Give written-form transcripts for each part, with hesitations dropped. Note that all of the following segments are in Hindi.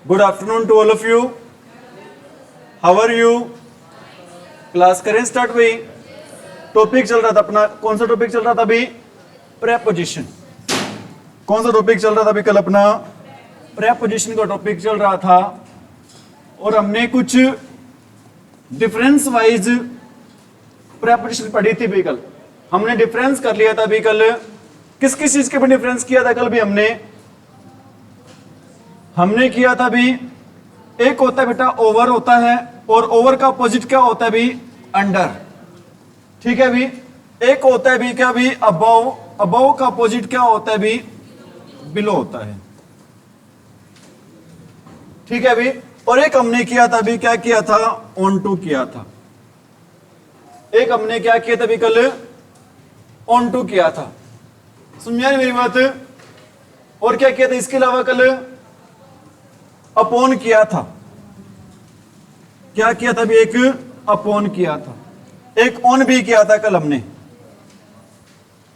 Good afternoon to all of you. How are you? Class करें स्टार्ट भाई। टॉपिक चल रहा था अपना, कौन सा टॉपिक चल रहा था अभी? प्रेपोजिशन। कौन सा टॉपिक चल रहा था अभी कल? अपना प्रेपोजिशन का टॉपिक चल रहा था और हमने कुछ डिफरेंस वाइज प्रेपोजिशन पढ़ी थी भी कल। हमने डिफरेंस कर लिया था अभी कल। किस किस चीज के भी डिफरेंस किया था कल भी हमने किया था भी। एक होता है बेटा ओवर होता है और ओवर का अपोजिट क्या होता है भी? अंडर। ठीक है भी। एक होता है भी क्या भी? अबव। अबव का अपोजिट क्या होता है भी? बिलो होता है। ठीक है भी। और एक हमने किया था भी, क्या किया था? ऑन टू किया था। एक हमने क्या किया था भी कल? ऑन टू किया था। समझा मेरी बात? और क्या किया था इसके अलावा कल? अपॉन किया था। क्या किया था भी? एक अपॉन किया था, एक ऑन भी किया था कल हमने।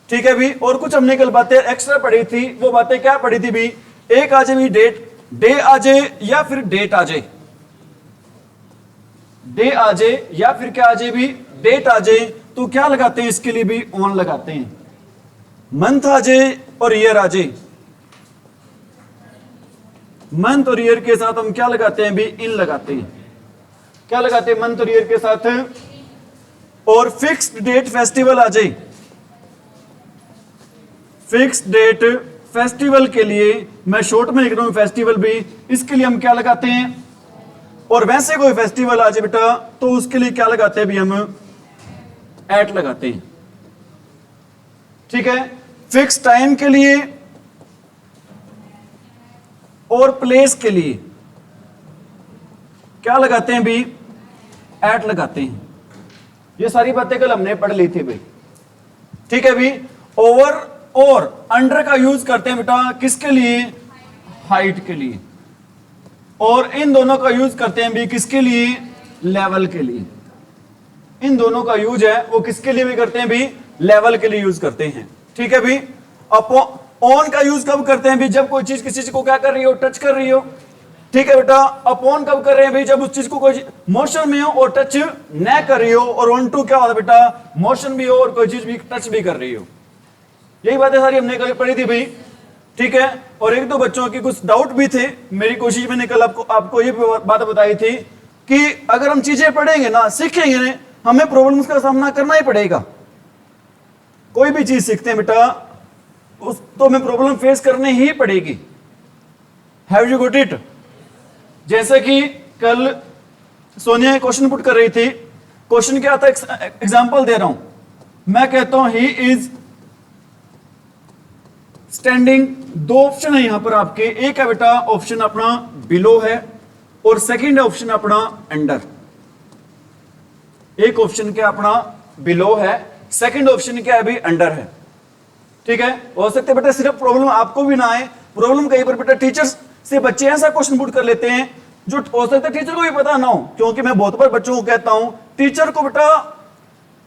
ठीक है भी। और कुछ हमने कल बातें एक्स्ट्रा पढ़ी थी। वो बातें क्या पढ़ी थी भी? एक आ जाए भी डेट, डे आ जाए या फिर डेट आ जाए। डे आ जाए या फिर क्या आ जाए भी? डेट आ जाए। तो क्या लगाते हैं इसके लिए भी? ऑन लगाते हैं। मंथ आ जाए और ईयर आ जाए। मंथ और ईयर के साथ हम क्या लगाते हैं भी? इन लगाते हैं। क्या लगाते हैं मंथ और ईयर के साथ? और फिक्स्ड डेट फेस्टिवल आ जाए। फिक्स्ड डेट फेस्टिवल के लिए मैं शॉर्ट में लिख रहा हूं फेस्टिवल भी, इसके लिए हम क्या लगाते हैं? और वैसे कोई फेस्टिवल आ जाए बेटा तो उसके लिए क्या लगाते हैं भी? हम एट लगाते हैं। ठीक है। फिक्स टाइम के लिए और प्लेस के लिए क्या लगाते हैं भी? एट लगाते हैं। ये सारी बातें कल हमने पढ़ ली थी भाई। ठीक है भी। ओवर और अंडर का यूज करते हैं बेटा किसके लिए? हाइट के लिए। और इन दोनों का यूज करते हैं भी किसके लिए? लेवल के लिए। इन दोनों का यूज है वो किसके लिए भी करते हैं भी? लेवल के लिए यूज करते हैं। ठीक है भी। ऑन का यूज कब करते हैं भी? जब कोई चीज किसी चीज को क्या कर रही हो? टच कर रही हो। ठीक है बेटा। अपॉन कब कर रहे हैं भी? जब उस चीज को कोई मोशन में हो और टच न कर रही हो। और ऑन टू क्या होता है बेटा? मोशन भी हो और कोई चीज भी टच भी कर रही हो। यही बातें सारी हमने कल पढ़ी थी भाई। ठीक है। और एक दो बच्चों की कुछ डाउट भी थे। मेरी कोशिश मैंने कल आपको ये बात बताई थी कि अगर हम चीजें पढ़ेंगे ना, सीखेंगे ना, हमें प्रॉब्लम्स का सामना करना ही पड़ेगा। कोई भी चीज सीखते हैं बेटा उस तो हमें प्रॉब्लम फेस करनी ही पड़ेगी। Have you got it? जैसे कि कल सोनिया क्वेश्चन पुट कर रही थी। क्वेश्चन क्या था? एग्जांपल दे रहा हूं। मैं कहता हूं ही इज स्टैंडिंग। दो ऑप्शन है यहां पर आपके। एक है बेटा ऑप्शन अपना बिलो है और सेकंड ऑप्शन अपना अंडर। एक ऑप्शन क्या अपना बिलो है, सेकंड ऑप्शन क्या है भी? अंडर है। ठीक है। हो सकता है बेटा सिर्फ प्रॉब्लम आपको भी ना आए। प्रॉब्लम कहीं पर बेटा टीचर्स से बच्चे ऐसा क्वेश्चन पुट कर लेते हैं जो हो सकता है टीचर को भी पता ना हो। क्योंकि मैं बहुत बार बच्चों को कहता हूं टीचर को बेटा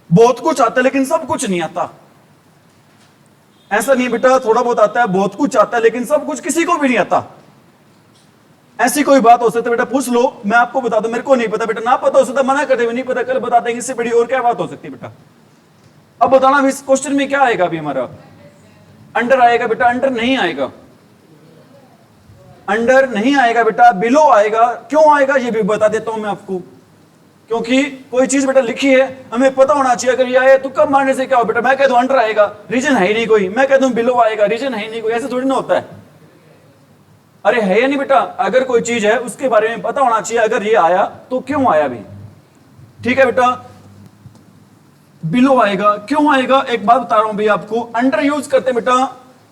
बहुत कुछ आता है लेकिन सब कुछ नहीं आता। ऐसा नहीं बेटा, थोड़ा बहुत आता है, बहुत कुछ आता है, लेकिन सब कुछ किसी को भी नहीं आता। ऐसी कोई बात हो सकती है बेटा, पूछ लो, मैं आपको बता दूं मेरे को नहीं पता बेटा। ना पता हो सकता, मना करते हुए नहीं पता, कल बता देंगे। इससे बड़ी और क्या बात हो सकती है बेटा? अब बताना इस क्वेश्चन में क्या आएगा अभी हमारा? अंडर आएगा बेटा? अंडर नहीं आएगा। अंडर नहीं आएगा बेटा, बिलो आएगा। क्यों आएगा ये भी बता देता हूं मैं आपको। क्योंकि कोई चीज बेटा लिखी है, हमें पता होना चाहिए। अगर ये आए तो कब मारने से क्या हो बेटा? मैं कह दूं अंडर आएगा, रीजन है ही नहीं कोई। मैं कह दूं बिलो आएगा, रीजन है ही नहीं कोई। ऐसे थोड़ी ना होता है। अरे है या नहीं बेटा? अगर कोई चीज है उसके बारे में पता होना चाहिए। अगर ये आया तो क्यों आया भी? ठीक है बेटा। बिलो आएगा। क्यों आएगा? एक बात बता रहा हूं भी आपको। अंडर यूज करते हैं बेटा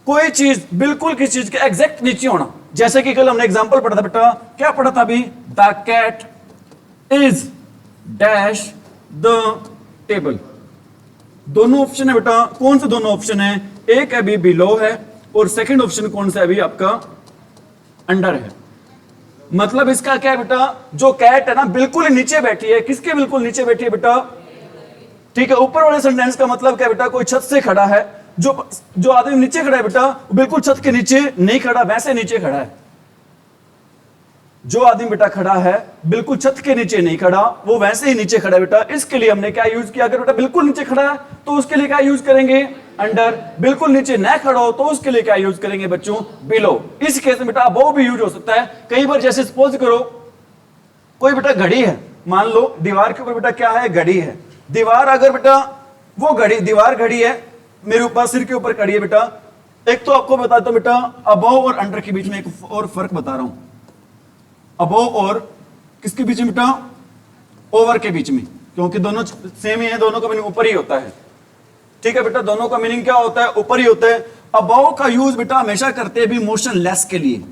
कोई चीज बिल्कुल किसी चीज के एग्जैक्ट नीचे होना। जैसे कि कल हमने एग्जांपल पढ़ा था बेटा, क्या पढ़ा था अभी? The cat is dash the table. दोनों ऑप्शन है बेटा। कौन से दोनों ऑप्शन है? एक है भी बिलो है और सेकंड ऑप्शन कौन सा है अभी आपका? अंडर है। मतलब इसका क्या है बेटा? जो कैट है ना बिल्कुल नीचे बैठी है। किसके बिल्कुल नीचे बैठी है बेटा? ठीक है। ऊपर वाले सेंटेंस का मतलब क्या बेटा? कोई छत से खड़ा है। जो आदमी नीचे खड़ा है बेटा बिल्कुल छत के नीचे नहीं खड़ा, वैसे नीचे खड़ा है। जो आदमी बेटा खड़ा है बिल्कुल छत के नीचे नहीं खड़ा, वो वैसे ही नीचे खड़ा है बेटा, इसके लिए हमने क्या यूज किया? अगर बेटा बिल्कुल नीचे खड़ा है तो उसके लिए क्या यूज करेंगे? अंडर। बिल्कुल नीचे न खड़ा हो तो उसके लिए क्या यूज करेंगे बच्चों? बिलो। इस केस में बेटा अबव भी यूज हो सकता है। कई बार जैसे सपोज करो कोई बेटा घड़ी है, मान लो दीवार के ऊपर बेटा क्या है? घड़ी है। दीवार अगर बेटा वो घड़ी, दीवार घड़ी है, मेरे ऊपर सिर के ऊपर खड़ी है बेटा। एक तो आपको बताता हूं बेटा अबव और अंडर के बीच में एक और फर्क बता रहा हूं। अबव और किसके बीच में बेटा? ओवर के बीच में, क्योंकि दोनों सेम ही है, दोनों का मीनिंग ऊपर ही होता है। ठीक है बेटा, दोनों का मीनिंग क्या होता है? ऊपर ही होता है। अबव का यूज बेटा हमेशा करते हैं भी मोशन लेस के लिए।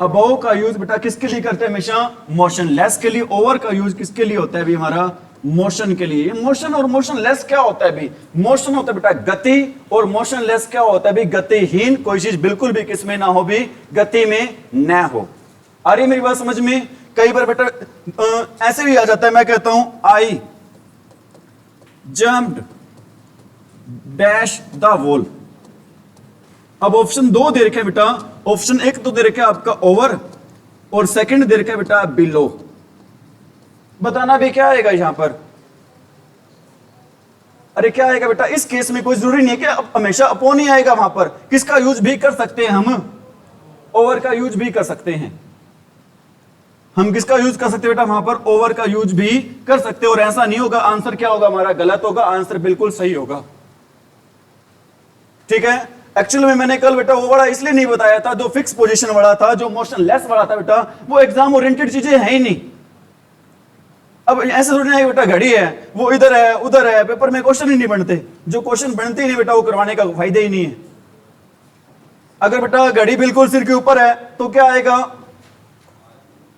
अबव का यूज बेटा किसके लिए करते हैं? हमेशा मोशन लेस के लिए। ओवर का यूज किसके लिए होता है भी? हमारा मोशन के लिए। मोशन और मोशन लेस क्या होता है भी? मोशन होता है बेटा गति, और मोशन लेस क्या होता है भी? गतिहीन। कोई चीज बिल्कुल भी किसमें ना हो भी? गति में न हो। आ रही मेरी बात समझ में? कई बार बेटा ऐसे भी आ जाता है, मैं कहता हूं आई जम्प्ड डैश द वॉल। अब ऑप्शन दो दे रखे हैं बेटा। ऑप्शन एक तो दे रखे आपका ओवर, और सेकंड दे रखा है बेटा बिलो। बताना भी क्या आएगा यहां पर? अरे क्या आएगा बेटा? इस केस में कोई जरूरी नहीं है कि हमेशा अपॉन ही आएगा। वहां पर किसका यूज भी कर सकते हैं हम? ओवर का यूज भी कर सकते हैं। हम किसका यूज कर सकते हैं बेटा? वहां पर ओवर का यूज भी कर सकते हैं। और ऐसा नहीं होगा आंसर क्या होगा हमारा? गलत होगा। आंसर बिल्कुल सही होगा। ठीक है। एक्चुअली में मैंने कल बेटा वो वाला इसलिए नहीं बताया था, जो फिक्स पोजीशन वाला था, जो मोशन लेस वाला था बेटा, वो एग्जाम ओरिएंटेड चीजें है ही नहीं। अब ऐसे थोड़ी नहीं बेटा घड़ी है, वो इधर है उधर है, पेपर में क्वेश्चन ही नहीं बनते। जो क्वेश्चन बनते ही नहीं बेटा, वो करवाने का फायदा ही नहीं है। अगर बेटा घड़ी बिल्कुल सिर के ऊपर है तो क्या आएगा?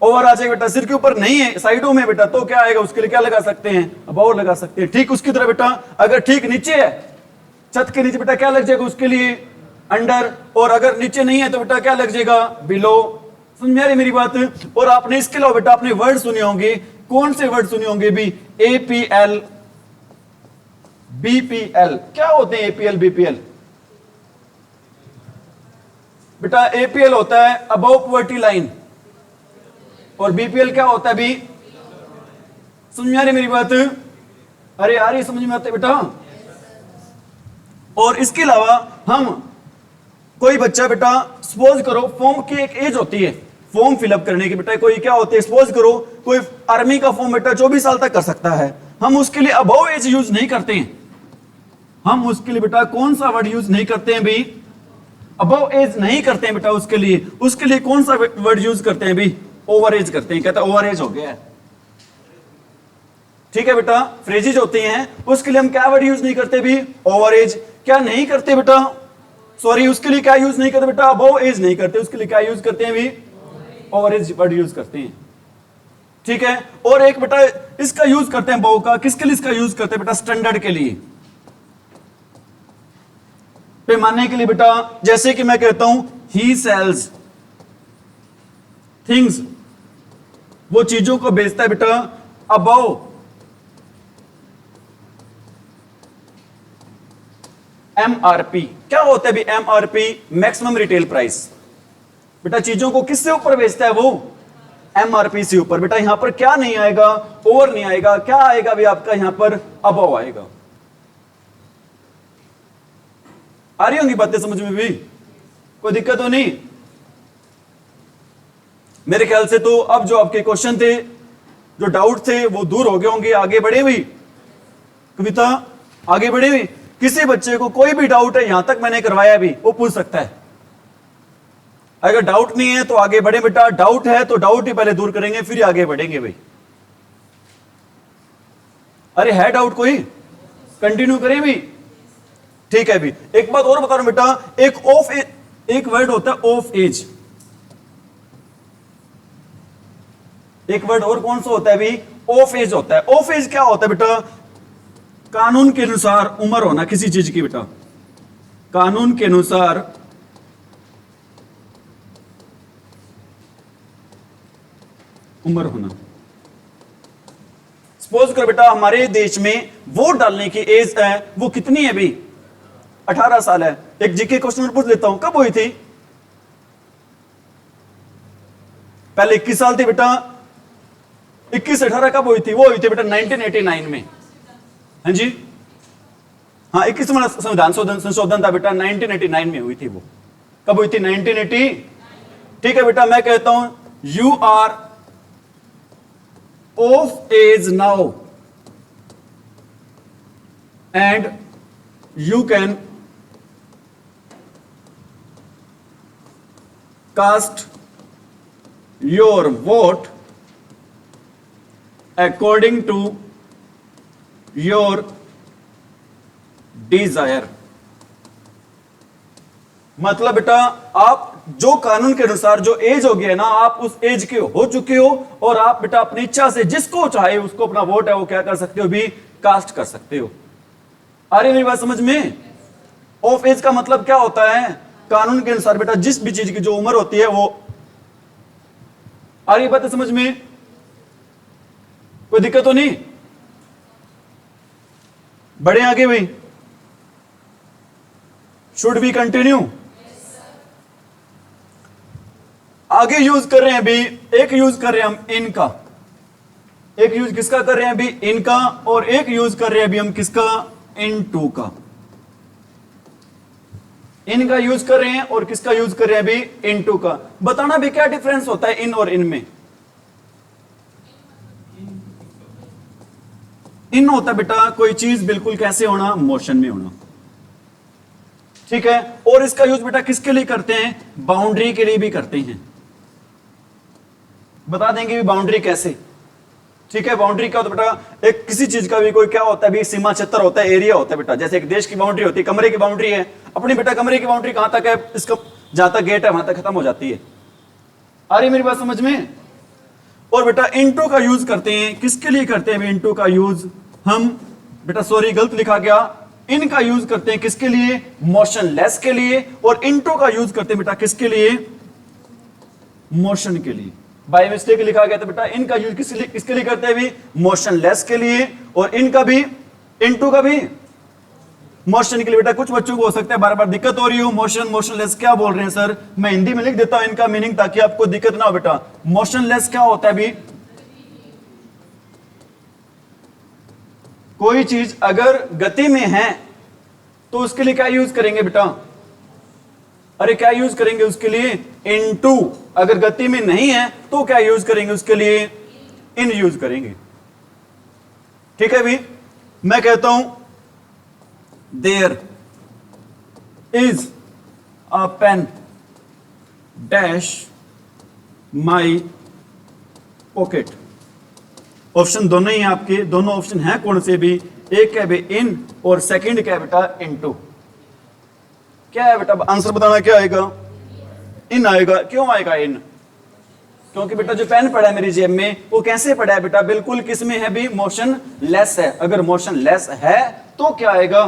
ओवर आ जाएगा बेटा। सिर के ऊपर नहीं है, साइडों में बेटा, तो क्या आएगा? उसके लिए क्या लगा सकते हैं? अबव लगा सकते हैं। ठीक उसकी तरह बेटा अगर ठीक नीचे है, छत के नीचे बेटा क्या लग जाएगा? उसके लिए अंडर। और अगर नीचे नहीं है तो बेटा क्या लग जाएगा? बिलो। समझ में आ रही मेरी बात? और आपने इसके अलावा बेटा आपने वर्ड सुने होंगे। कौन से वर्ड सुने होंगे भी? APL, BPL. क्या होते हैं एपीएल बीपीएल? बेटा एपीएल होता है अबव पॉवर्टी लाइन, और बीपीएल क्या होता है भी? समझ में आ रही मेरी बात? अरे आ रही समझ में आते बेटा? और इसके अलावा हम कोई बच्चा बेटा सपोज करो फॉर्म की एक एज होती है फॉर्म फिलअप करने की बेटा। कोई क्या होती है? सपोज करो कोई आर्मी का फॉर्म बेटा 24 साल तक कर सकता है। हम उसके लिए अबव एज यूज नहीं करते हैं। हम उसके लिए बेटा कौन सा वर्ड यूज नहीं करते हैं भी? अबव एज नहीं करते हैं बेटा। उसके लिए कौन सा वर्ड यूज करते हैं भी? ओवर एज करते हैं। कहता है ओवर एज हो गया है। ठीक है बेटा, फ्रेजेज होते हैं उसके लिए हम क्या वर्ड यूज नहीं करते भी? Over age. क्या नहीं करते बेटा? सॉरी, उसके लिए क्या यूज नहीं करते बेटा? अबव एज नहीं करते। उसके लिए क्या यूज करते हैं भी? ओवर एज वर्ड यूज करते हैं। ठीक है। और एक बेटा इसका यूज करते हैं अबव का। किसके लिए इसका यूज करते हैं बेटा? स्टैंडर्ड के लिए, पैमाने के लिए बेटा। जैसे कि मैं कहता हूं ही सेल्स थिंग्स, वो चीजों को बेचता है बेटा अबव एमआरपी। क्या होता है भी एमआरपी? Maximum retail price. बेटा चीजों को किससे ऊपर बेचता है वो? एमआरपी से ऊपर। बेटा यहां पर क्या नहीं आएगा? ओवर नहीं आएगा। क्या आएगा भी आपका यहां पर? अबव आएगा। आ रही होंगी बातें समझ में भी? कोई दिक्कत तो नहीं? मेरे ख्याल से तो अब जो आपके क्वेश्चन थे, जो डाउट थे, वो दूर हो गए होंगे। आगे बढ़े हुई कविता, आगे बढ़े हुई। किसी बच्चे को कोई भी डाउट है, यहां तक मैंने करवाया भी, वो पूछ सकता है। अगर डाउट नहीं है तो आगे बढ़े बेटा। डाउट है तो डाउट ही पहले दूर करेंगे, फिर आगे बढ़ेंगे भाई। अरे है डाउट कोई? कंटिन्यू करें भी? ठीक है भी। एक बात और बता रहा हूं बेटा, एक वर्ड होता है ऑफ एज। एक वर्ड और कौन सा होता है भी? ऑफ एज होता है। ऑफ एज क्या होता है बेटा? कानून के अनुसार उम्र होना किसी चीज की बेटा। कानून के अनुसार उम्र होना। सपोज करो बेटा हमारे देश में वोट डालने की एज है, वो कितनी है भी? 18 साल है। एक जीके क्वेश्चन पूछ लेता हूं, कब हुई थी? पहले 21 साल थी बेटा, 21-18 कब हुई थी? वो हुई थी बेटा 1989 में। हाँ जी, हाँ 21वां संविधान संशोधन था बेटा 1989 में हुई थी। वो कब हुई थी? 1980। ठीक है बेटा, मैं कहता हूं you are of age now and you can cast your vote according to your desire. मतलब बेटा आप जो कानून के अनुसार जो एज हो गया है ना, आप उस एज के हो चुके हो और आप बेटा अपनी इच्छा से जिसको चाहे उसको अपना वोट है वो क्या कर सकते हो, भी कास्ट कर सकते हो। आ रही मेरी बात समझ में? ऑफ एज का मतलब क्या होता है? कानून के अनुसार बेटा जिस भी चीज की जो उम्र होती है वो। आ रही बात है समझ में? कोई दिक्कत तो नहीं? बढ़े आगे भाई, शुड बी कंटिन्यू। आगे यूज कर रहे हैं अभी, एक यूज कर रहे हैं हम इनका, एक यूज किसका कर रहे हैं अभी? इनका। और एक यूज कर रहे हैं अभी हम किसका? इनटू का। इनका यूज कर रहे हैं और किसका यूज कर रहे हैं अभी? इनटू का। बताना भी क्या डिफरेंस होता है इन और इन में? इन होता बेटा कोई चीज बिल्कुल कैसे होना? मोशन में होना। ठीक है, और इसका यूज बेटा किसके लिए करते हैं? बाउंड्री के लिए भी करते हैं। बता देंगे भी बाउंड्री कैसे। ठीक है, बाउंड्री क्या होता है बेटा? एक किसी चीज का भी कोई क्या होता है भी? सीमा क्षेत्र होता है, एरिया होता है बेटा। जैसे एक देश की बाउंड्री होती है, कमरे की बाउंड्री है अपनी बेटा। कमरे की बाउंड्री कहां तक है? इसका जहां तक गेट है वहां तक खत्म हो जाती है। आ रही मेरी बात समझ में? और बेटा इनटू का यूज करते हैं, किसके लिए करते हैं इनटू का यूज हम? बेटा सॉरी गलत लिखा गया, इनका यूज करते हैं किसके लिए? मोशनलेस के लिए। और इनटू का यूज करते हैं बेटा किसके लिए? मोशन के लिए। बाय मिस्टेक लिखा गया था बेटा, इनका यूज किसके लिए करते हैं भी? मोशनलेस के लिए। और इनका भी, इनटू का भी मोशन के लिए। बेटा कुछ बच्चों को हो सकता है बार बार दिक्कत हो रही हो, मोशन मोशनलेस क्या बोल रहे हैं सर? मैं हिंदी में लिख देता हूं इनका मीनिंग ताकि आपको दिक्कत ना हो बेटा। मोशनलेस क्या होता है भी? कोई चीज अगर गति में है तो उसके लिए क्या यूज करेंगे बेटा? अरे क्या यूज करेंगे उसके लिए? इनटू। अगर गति में नहीं है तो क्या यूज करेंगे उसके लिए? इन यूज करेंगे। ठीक है भी, मैं कहता हूं there is a pen dash my pocket. Option दोनों ही हैं आपके, दोनों ऑप्शन हैं कौन से भी? एक है भी इन और सेकंड क्या है बेटा? इनटू। क्या है बेटा आंसर बताना? क्या आएगा? इन आएगा। क्यों आएगा इन? क्योंकि बेटा जो पेन पड़ा है मेरी जेब में वो कैसे पड़ा है बेटा? बिल्कुल किस में है भी? मोशन लेस है। अगर मोशन लेस है तो क्या आएगा?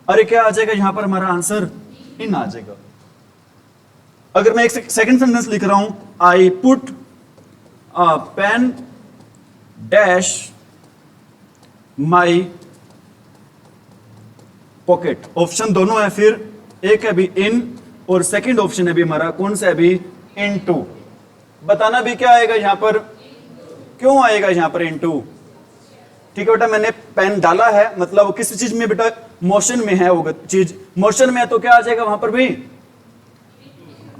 अरे क्या आ जाएगा यहां पर? हमारा आंसर इन आ जाएगा। अगर मैं एक सेकंड सेंटेंस लिख रहा हूं, I put a pen dash my pocket. Option दोनों है, फिर एक है भी इन और सेकंड ऑप्शन है भी हमारा कौन सा है भी? इनटू। बताना भी क्या आएगा यहां पर? क्यों आएगा यहां पर इनटू? ठीक है बेटा, मैंने पेन डाला है मतलब वो किस चीज में बेटा? मोशन में है वो चीज। मोशन में है तो क्या आ जाएगा वहां पर भी?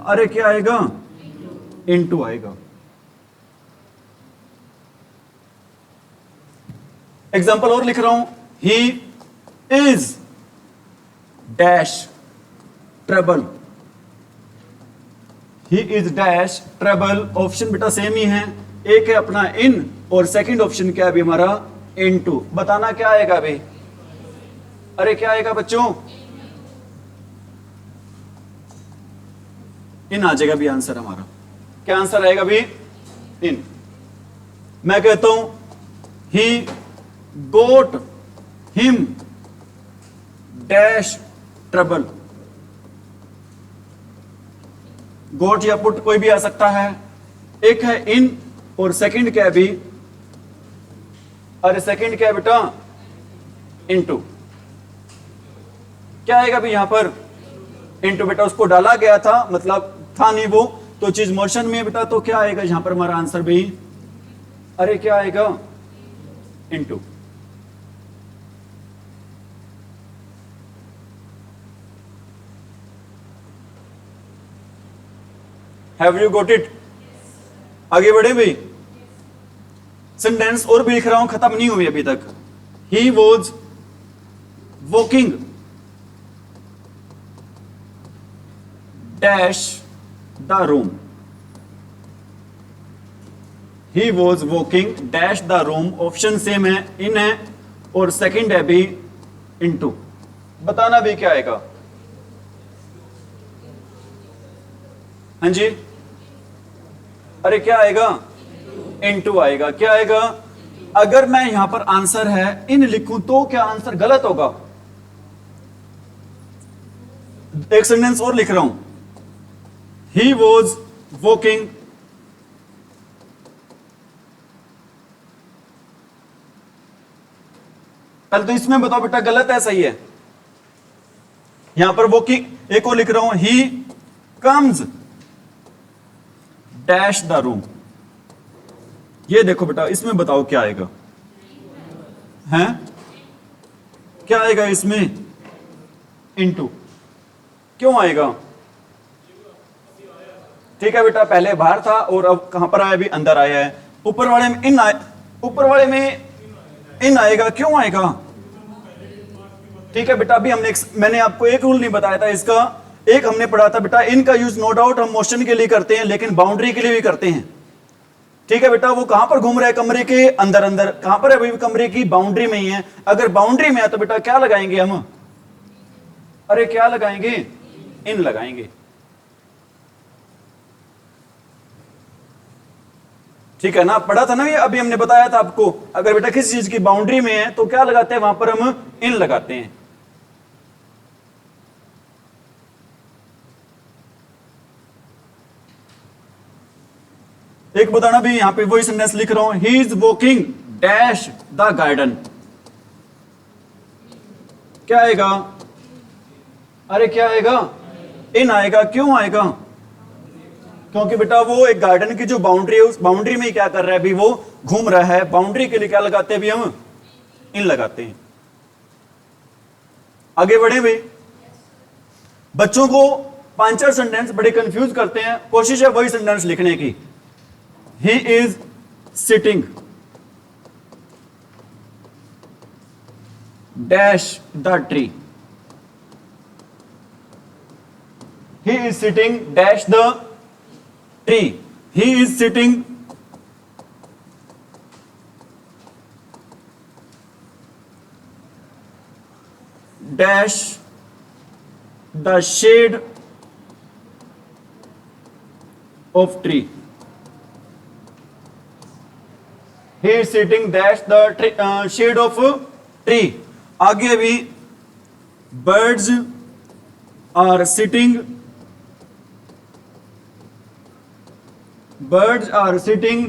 अरे क्या आएगा? इनटू आएगा। एग्जाम्पल और लिख रहा हूं, he is dash trouble. He is dash trouble. Option बेटा सेम ही है, एक है अपना इन और सेकंड ऑप्शन क्या है भी हमारा? इनटू। बताना क्या आएगा भाई? अरे क्या आएगा बच्चों? इन आ जाएगा भी आंसर हमारा। क्या आंसर आएगा भी? इन। मैं कहता हूं ही गोट हिम डैश ट्रबल। गोट या पुट कोई भी आ सकता है। एक है इन और सेकंड क्या है भी? अरे सेकंड क्या है बेटा? इनटू। क्या आएगा भी यहां पर? इनटू बेटा उसको डाला गया था, मतलब था नहीं वो, तो चीज मोशन में है बेटा, तो क्या आएगा यहां पर हमारा आंसर भी, अरे क्या आएगा, into. Have you got it? आगे बढ़े भाई। सेंटेंस और भी लिख रहा हूं, खत्म नहीं हुई अभी तक। He was walking dash the room. He was walking dash the room, option same है, इन है, और सेकंड है भी इनटू। बताना भी क्या आएगा। हाँ जी, अरे क्या आएगा, इनटू आएगा। क्या आएगा, अगर मैं यहां पर आंसर है इन लिखूं तो क्या आंसर गलत होगा? एक सेंटेंस और लिख रहा हूं, ही वॉज वॉकिंग पहले तो इसमें बताओ बेटा गलत है सही है? यहां पर वॉकिंग, एक और लिख रहा हूं, he comes dash the room. ये देखो बेटा, इसमें बताओ क्या आएगा, हैं क्या आएगा इसमें, इनटू। क्यों आएगा? ठीक है बेटा, पहले बाहर था और अब कहां पर आया, अभी अंदर आया है। ऊपर वाले में इन ऊपर वाले में इन आएगा, क्यों आएगा? ठीक है बेटा, अभी मैंने आपको एक रूल नहीं बताया था इसका, एक हमने पढ़ा था बेटा, इनका यूज नो डाउट हम मोशन के लिए करते हैं, लेकिन बाउंड्री के लिए भी करते हैं। ठीक है बेटा, वो कहां पर घूम रहा है, कमरे के अंदर अंदर, कहां पर है अभी, कमरे की बाउंड्री में ही है। अगर बाउंड्री में है तो बेटा क्या लगाएंगे हम, अरे क्या लगाएंगे, इन लगाएंगे। ठीक है ना, पढ़ा था ना ये, अभी हमने बताया था आपको, अगर बेटा किसी चीज की बाउंड्री में है तो क्या लगाते हैं, वहां पर हम इन लगाते हैं। एक बताना भी, यहां पे वही सेंटेंस लिख रहा हूं, he is walking dash the garden. क्या आएगा, अरे क्या आएगा, इन आएगा। क्यों आएगा? क्योंकि बेटा वो एक गार्डन की जो बाउंड्री है, उस बाउंड्री में ही क्या कर रहा है अभी, वो घूम रहा है। बाउंड्री के लिए क्या लगाते हैं अभी हम, इन लगाते हैं। आगे बढ़े भाई। बच्चों को 5-4 सेंटेंस बड़े कंफ्यूज करते हैं, कोशिश है वही सेंटेंस लिखने की। He is sitting dash the tree. He is sitting dash the tree. He is sitting dash the shade of tree. He is sitting dash the shade of tree. आगे भी birds are sitting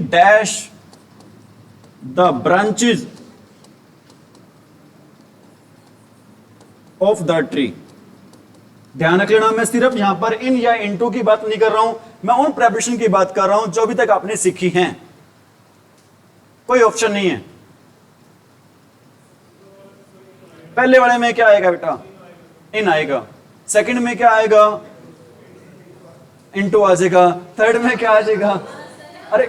dash the branches of the tree. ध्यान रख लेना, मैं सिर्फ यहां पर इन या इनटू की बात नहीं कर रहा हूं, मैं उन प्रेपरेशन की बात कर रहा हूं जो अभी तक आपने सीखी हैं। कोई ऑप्शन नहीं है। पहले वाले में क्या आएगा बेटा, इन आएगा। सेकंड में क्या आएगा, इनटू आ जाएगा। थर्ड में क्या आ जाएगा, अरे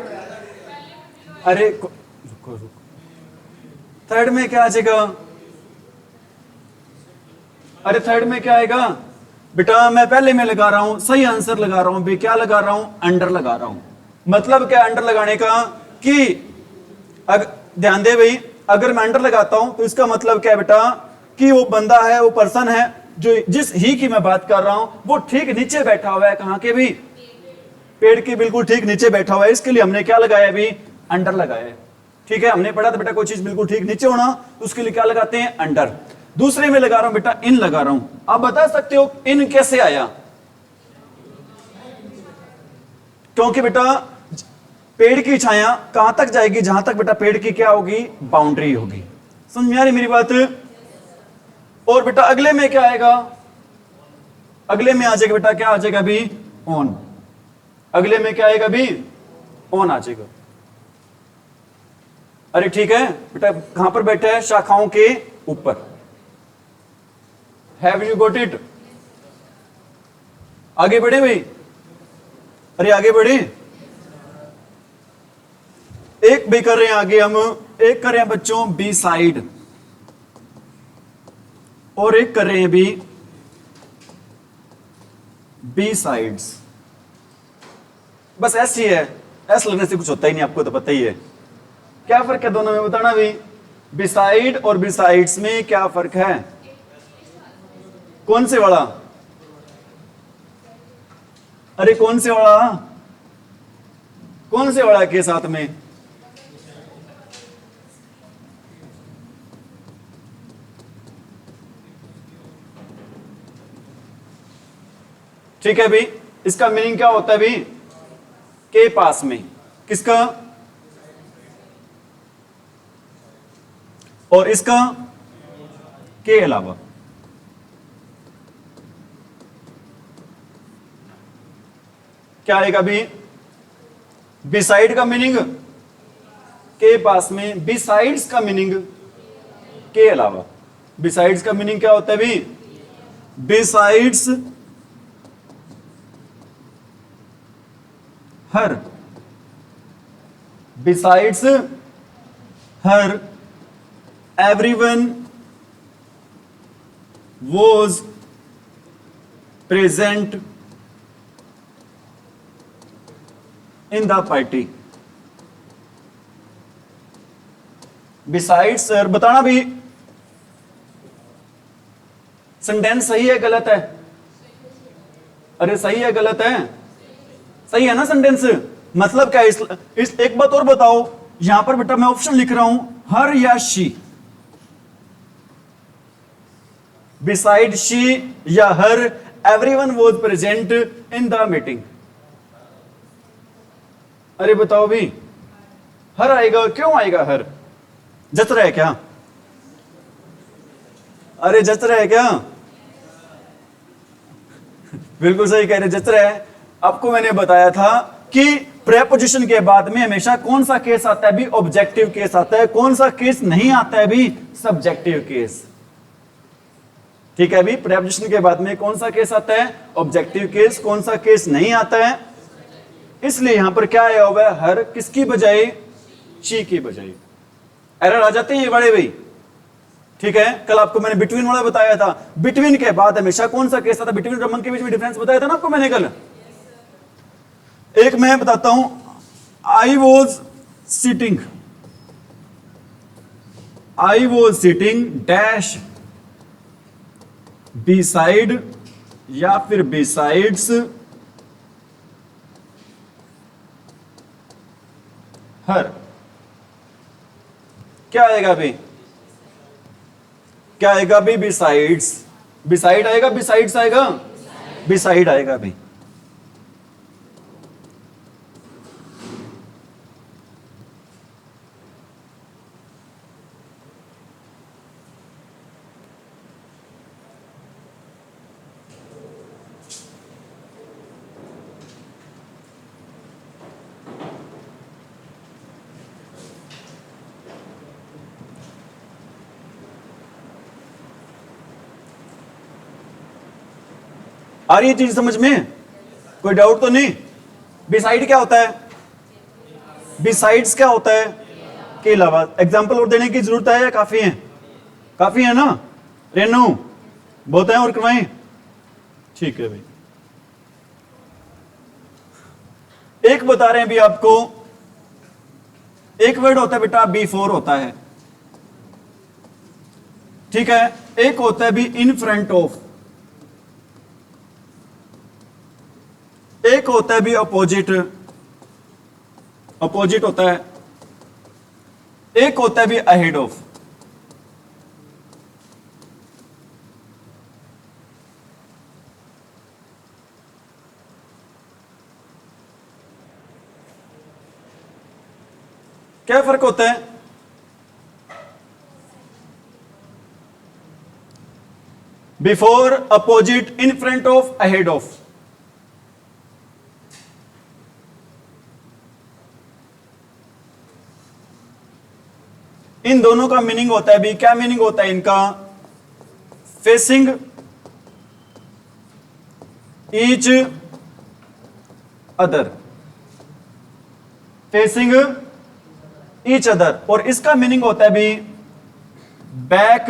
अरे रुको, थर्ड में क्या आ जाएगा, अरे थर्ड में क्या आएगा बेटा, मैं पहले में लगा रहा हूं, सही आंसर लगा रहा हूं भी, क्या लगा रहा हूं, अंडर लगा रहा हूं। मतलब क्या अंडर लगाने का, कि ध्यान दे भाई, अगर मैं अंडर लगाता हूं तो इसका मतलब क्या है बेटा, कि वो बंदा है, वो पर्सन है, जो जिस ही की मैं बात कर रहा हूं वो ठीक नीचे बैठा हुआ है। कहां के भी, पेड़ के बिल्कुल ठीक नीचे बैठा हुआ है। इसके लिए हमने क्या लगाया अभी, अंडर लगाया है। ठीक है, हमने पढ़ा था बेटा कोई चीज बिल्कुल ठीक नीचे होना, तो उसके लिए क्या लगाते हैं, अंडर। दूसरे में लगा रहा हूं बेटा, इन लगा रहा हूं। आप बता सकते हो इन कैसे आया, क्योंकि बेटा पेड़ की छाया कहां तक जाएगी, जहां तक बेटा पेड़ की क्या होगी, बाउंड्री होगी। समझ में आ रही मेरी बात? और बेटा अगले में क्या आएगा, अगले में आ जाएगा बेटा, क्या आ जाएगा अभी, ऑन। अगले में क्या आएगा भी, ऑन आ जाएगा। अरे ठीक है बेटा, कहां पर बैठा है, शाखाओं के ऊपर। Have you got it? आगे बढ़े भाई, अरे आगे बढ़े। एक भी कर रहे हैं आगे हम, एक कर रहे हैं बच्चों बी साइड, और एक कर रहे हैं भी बी साइड्स। बस ऐसी है, एस लगने से कुछ होता ही नहीं, आपको तो पता ही है। क्या फर्क है दोनों में, बताना भी। बिसाइड और बिसाइड्स में क्या फर्क है? कौन से वाला? अरे कौन से वाला, कौन से वाला के साथ में? ठीक है भी, इसका मीनिंग क्या होता है भी, के पास में, किसका, और इसका के अलावा। क्या आएगा भी, बिसाइड का मीनिंग के पास में, बिसाइड्स का मीनिंग के अलावा। बिसाइड्स का मीनिंग क्या होता है भी, besides her, besides her everyone was present in the party। Besides sir, बताना भी सेंटेंस सही है गलत है? अरे सही है गलत है? सही है ना सेंटेंस। मतलब क्या है इस एक बात और बताओ, यहां पर बेटा मैं ऑप्शन लिख रहा हूं, हर या शी, बिसाइड शी या her, everyone was present in the meeting. अरे बताओ भी, हर आएगा, क्यों आएगा हर? जच रहा है क्या? अरे जच रहा है क्या? बिल्कुल सही कह रहे, जच रहा है। आपको मैंने बताया था कि प्रेपोजिशन के बाद में हमेशा कौन सा केस आता है भी, ऑब्जेक्टिव केस आता है। कौन सा केस नहीं आता है भी, सब्जेक्टिव केस। ठीक है भी, प्रेपोजिशन के बाद में कौन सा केस आता है, ऑब्जेक्टिव केस। कौन सा केस नहीं आता है, इसलिए यहां पर क्या आया हुआ है, हर किसकी बजाय, शी की बजाय। एरर आ जाते हैं ये बड़े भाई। ठीक है, कल आपको मैंने बिटवीन वाला बताया था, बिटवीन के बाद हमेशा कौन सा केस आता है, बिटवीन रमन के बीच में डिफरेंस बताया था ना आपको मैंने कल। एक मैं बताता हूं, I was sitting, I was sitting dash beside या फिर बिसाइड्स हर। क्या आएगा भी, क्या आएगा भी, बिसाइड्स। बिसाइड आएगा, बिसाइड्स आएगा, बिसाइड आएगा भी। आ रही है चीज समझ में, कोई डाउट तो नहीं? बिसाइड क्या होता है, बिसाइड्स क्या होता है, के अलावा। एग्जाम्पल और देने की जरूरत है या काफी है? काफी है ना रेनू, बहुत है और करवाएं? ठीक है भाई। एक बता रहे हैं भी आपको, एक वर्ड होता है बेटा बिफोर होता है, ठीक है। एक होता है भी इन फ्रंट ऑफ, एक होता है भी अपोजिट, अपोजिट होता है। एक होता है भी अहेड ऑफ। क्या फर्क होता है? Before, opposite, in front of, ahead of. इन दोनों का मीनिंग होता है भी, क्या मीनिंग होता है इनका? Facing each other, facing each other. और इसका मीनिंग होता है भी बैक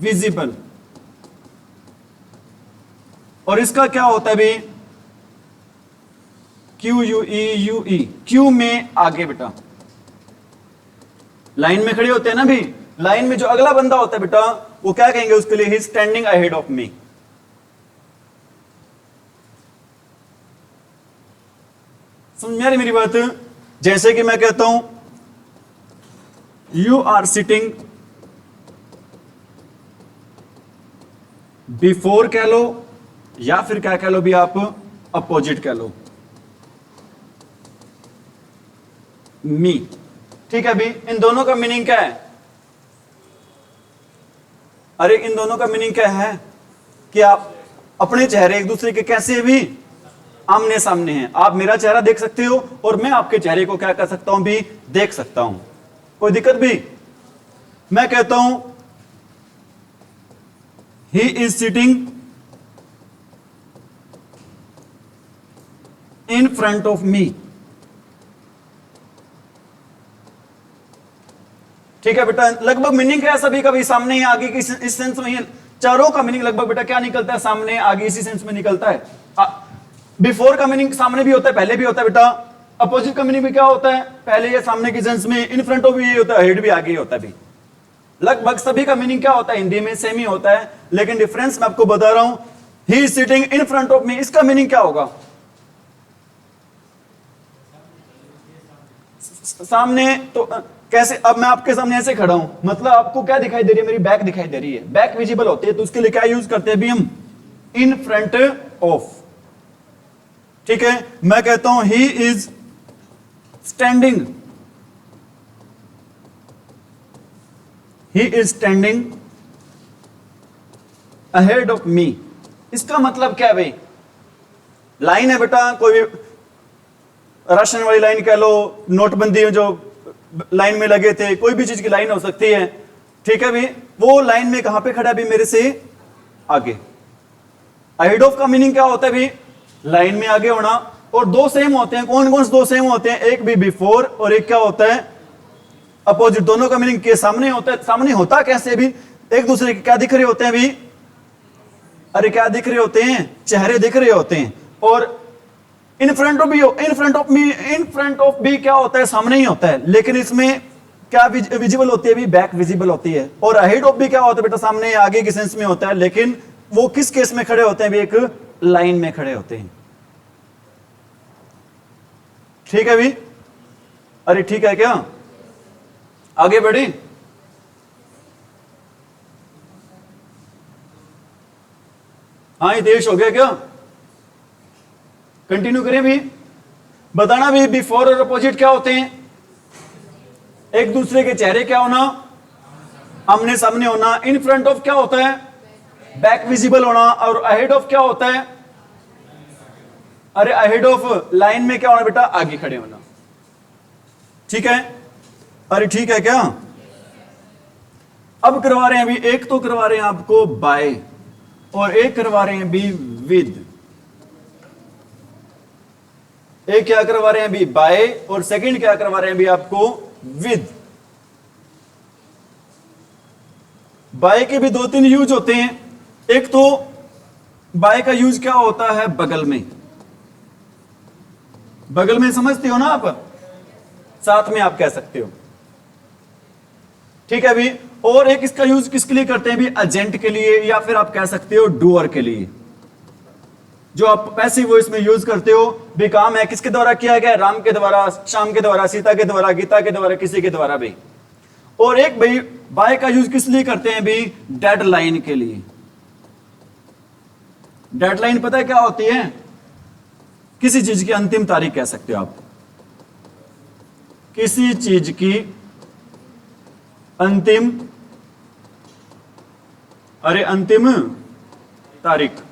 विजिबल। और इसका क्या होता है भी? क्यू यू ई यू ई, क्यू में आगे बेटा। लाइन में खड़े होते हैं ना भी, लाइन में जो अगला बंदा होता है बेटा वो क्या कहेंगे उसके लिए? ही स्टैंडिंग अहेड ऑफ मी। समझ में आ रही मेरी बात? जैसे कि मैं कहता हूं यू आर सिटिंग बिफोर कह लो, या फिर क्या कह लो भी आप? अपोजिट कह लो मी। ठीक है भी, इन दोनों का मीनिंग क्या है? अरे इन दोनों का मीनिंग क्या है कि आप अपने चेहरे एक दूसरे के कैसे भी आमने सामने हैं। आप मेरा चेहरा देख सकते हो और मैं आपके चेहरे को क्या कर सकता हूं भी? देख सकता हूं। कोई दिक्कत भी? मैं कहता हूं he is sitting in front of me. ठीक है बेटा, लगभग मीनिंग क्या है सभी का भी? सामने ही आगे की इस सेंस में ही चारों का मीनिंग लगभग बेटा क्या निकलता है? सामने आगे इसी सेंस में निकलता है। बिफोर का मीनिंग सामने भी होता है, पहले भी होता है बेटा। अपोजिट का मीनिंग भी क्या होता है? पहले या सामने की सेंस में। इन फ्रंट ऑफ भी ये होता है, हेड भी आगे ही होता है भी। लगभग सभी का मीनिंग क्या होता है? हिंदी में सेम ही होता है, लेकिन डिफरेंस मैं आपको बता रहा हूं। He is sitting in front of me, इसका मीनिंग क्या होगा? सामने। तो कैसे? अब मैं आपके सामने ऐसे खड़ा हूं, मतलब आपको क्या दिखाई दे रही है? मेरी बैक दिखाई दे रही है, बैक विजिबल होती है, तो उसके लिए क्या यूज करते हैं भी हम? इन फ्रंट ऑफ। ठीक है, मैं कहता हूं he is standing, he is standing ahead of me. इसका मतलब क्या है भाई? लाइन है बेटा, कोई भी राशन वाली लाइन कह लो, नोटबंदी में जो लाइन में लगे थे, कोई भी चीज की लाइन हो सकती है। ठीक है भी, वो लाइन में कहां पे खड़ा भी? मेरे से आगे। अहेड ऑफ का मीनिंग क्या होता है भी? लाइन में आगे होना। और दो सेम होते हैं, कौन कौन से दो सेम होते हैं? एक भी बिफोर और एक क्या होता है? अपोजिट। दोनों का मीनिंग के सामने होता है। सामने होता कैसे भी? एक दूसरे के क्या दिख रहे होते हैं भी? अरे क्या दिख रहे होते हैं? चेहरे दिख रहे होते हैं। और इन फ्रंट ऑफ भी, इन front of me, in front of भी क्या होता है? सामने ही होता है, लेकिन इसमें क्या विजिबल होती है भी? बैक विजिबल होती है। और अहेड ऑफ भी क्या होता है बेटा? सामने आगे की सेंस में होता है, लेकिन वो किस केस में खड़े होते हैं भी? एक लाइन में खड़े होते हैं। ठीक है भी? अरे ठीक है क्या? आगे बढ़े? हाँ, ये देश हो गया क्या? कंटिन्यू करें भी? बताना भी बिफोर और अपोजिट क्या होते हैं? एक दूसरे के चेहरे क्या होना? आमने सामने होना। इन फ्रंट ऑफ क्या होता है? बैक विजिबल होना। और अहेड ऑफ क्या होता है? अरे अहेड ऑफ लाइन में क्या होना बेटा? आगे खड़े होना। ठीक है? अरे ठीक है क्या? अब करवा रहे हैं अभी, एक तो करवा रहे हैं आपको बाय और एक करवा रहे हैं भी विद। एक क्या करवा रहे हैं अभी? बाय, और सेकंड क्या करवा रहे हैं अभी आपको? विद। बाय के भी दो तीन यूज होते हैं। एक तो बाय का यूज क्या होता है? बगल में। बगल में समझते हो ना आप? साथ में आप कह सकते हो। ठीक है अभी। और एक इसका यूज किसके लिए करते हैं भी? एजेंट के लिए, या फिर आप कह सकते हो डूअर के लिए। जो आप पैसिव वॉइस में यूज करते हो भी, काम है किसके द्वारा किया गया? राम के द्वारा, श्याम के द्वारा, सीता के द्वारा, गीता के द्वारा, किसी के द्वारा भी। और एक भाई बाय का यूज किस लिए करते हैं भी? डेडलाइन के लिए। डेडलाइन पता है क्या होती है? किसी चीज की अंतिम तारीख कह सकते हो आप। किसी चीज की अंतिम, अरे अंतिम तारीख।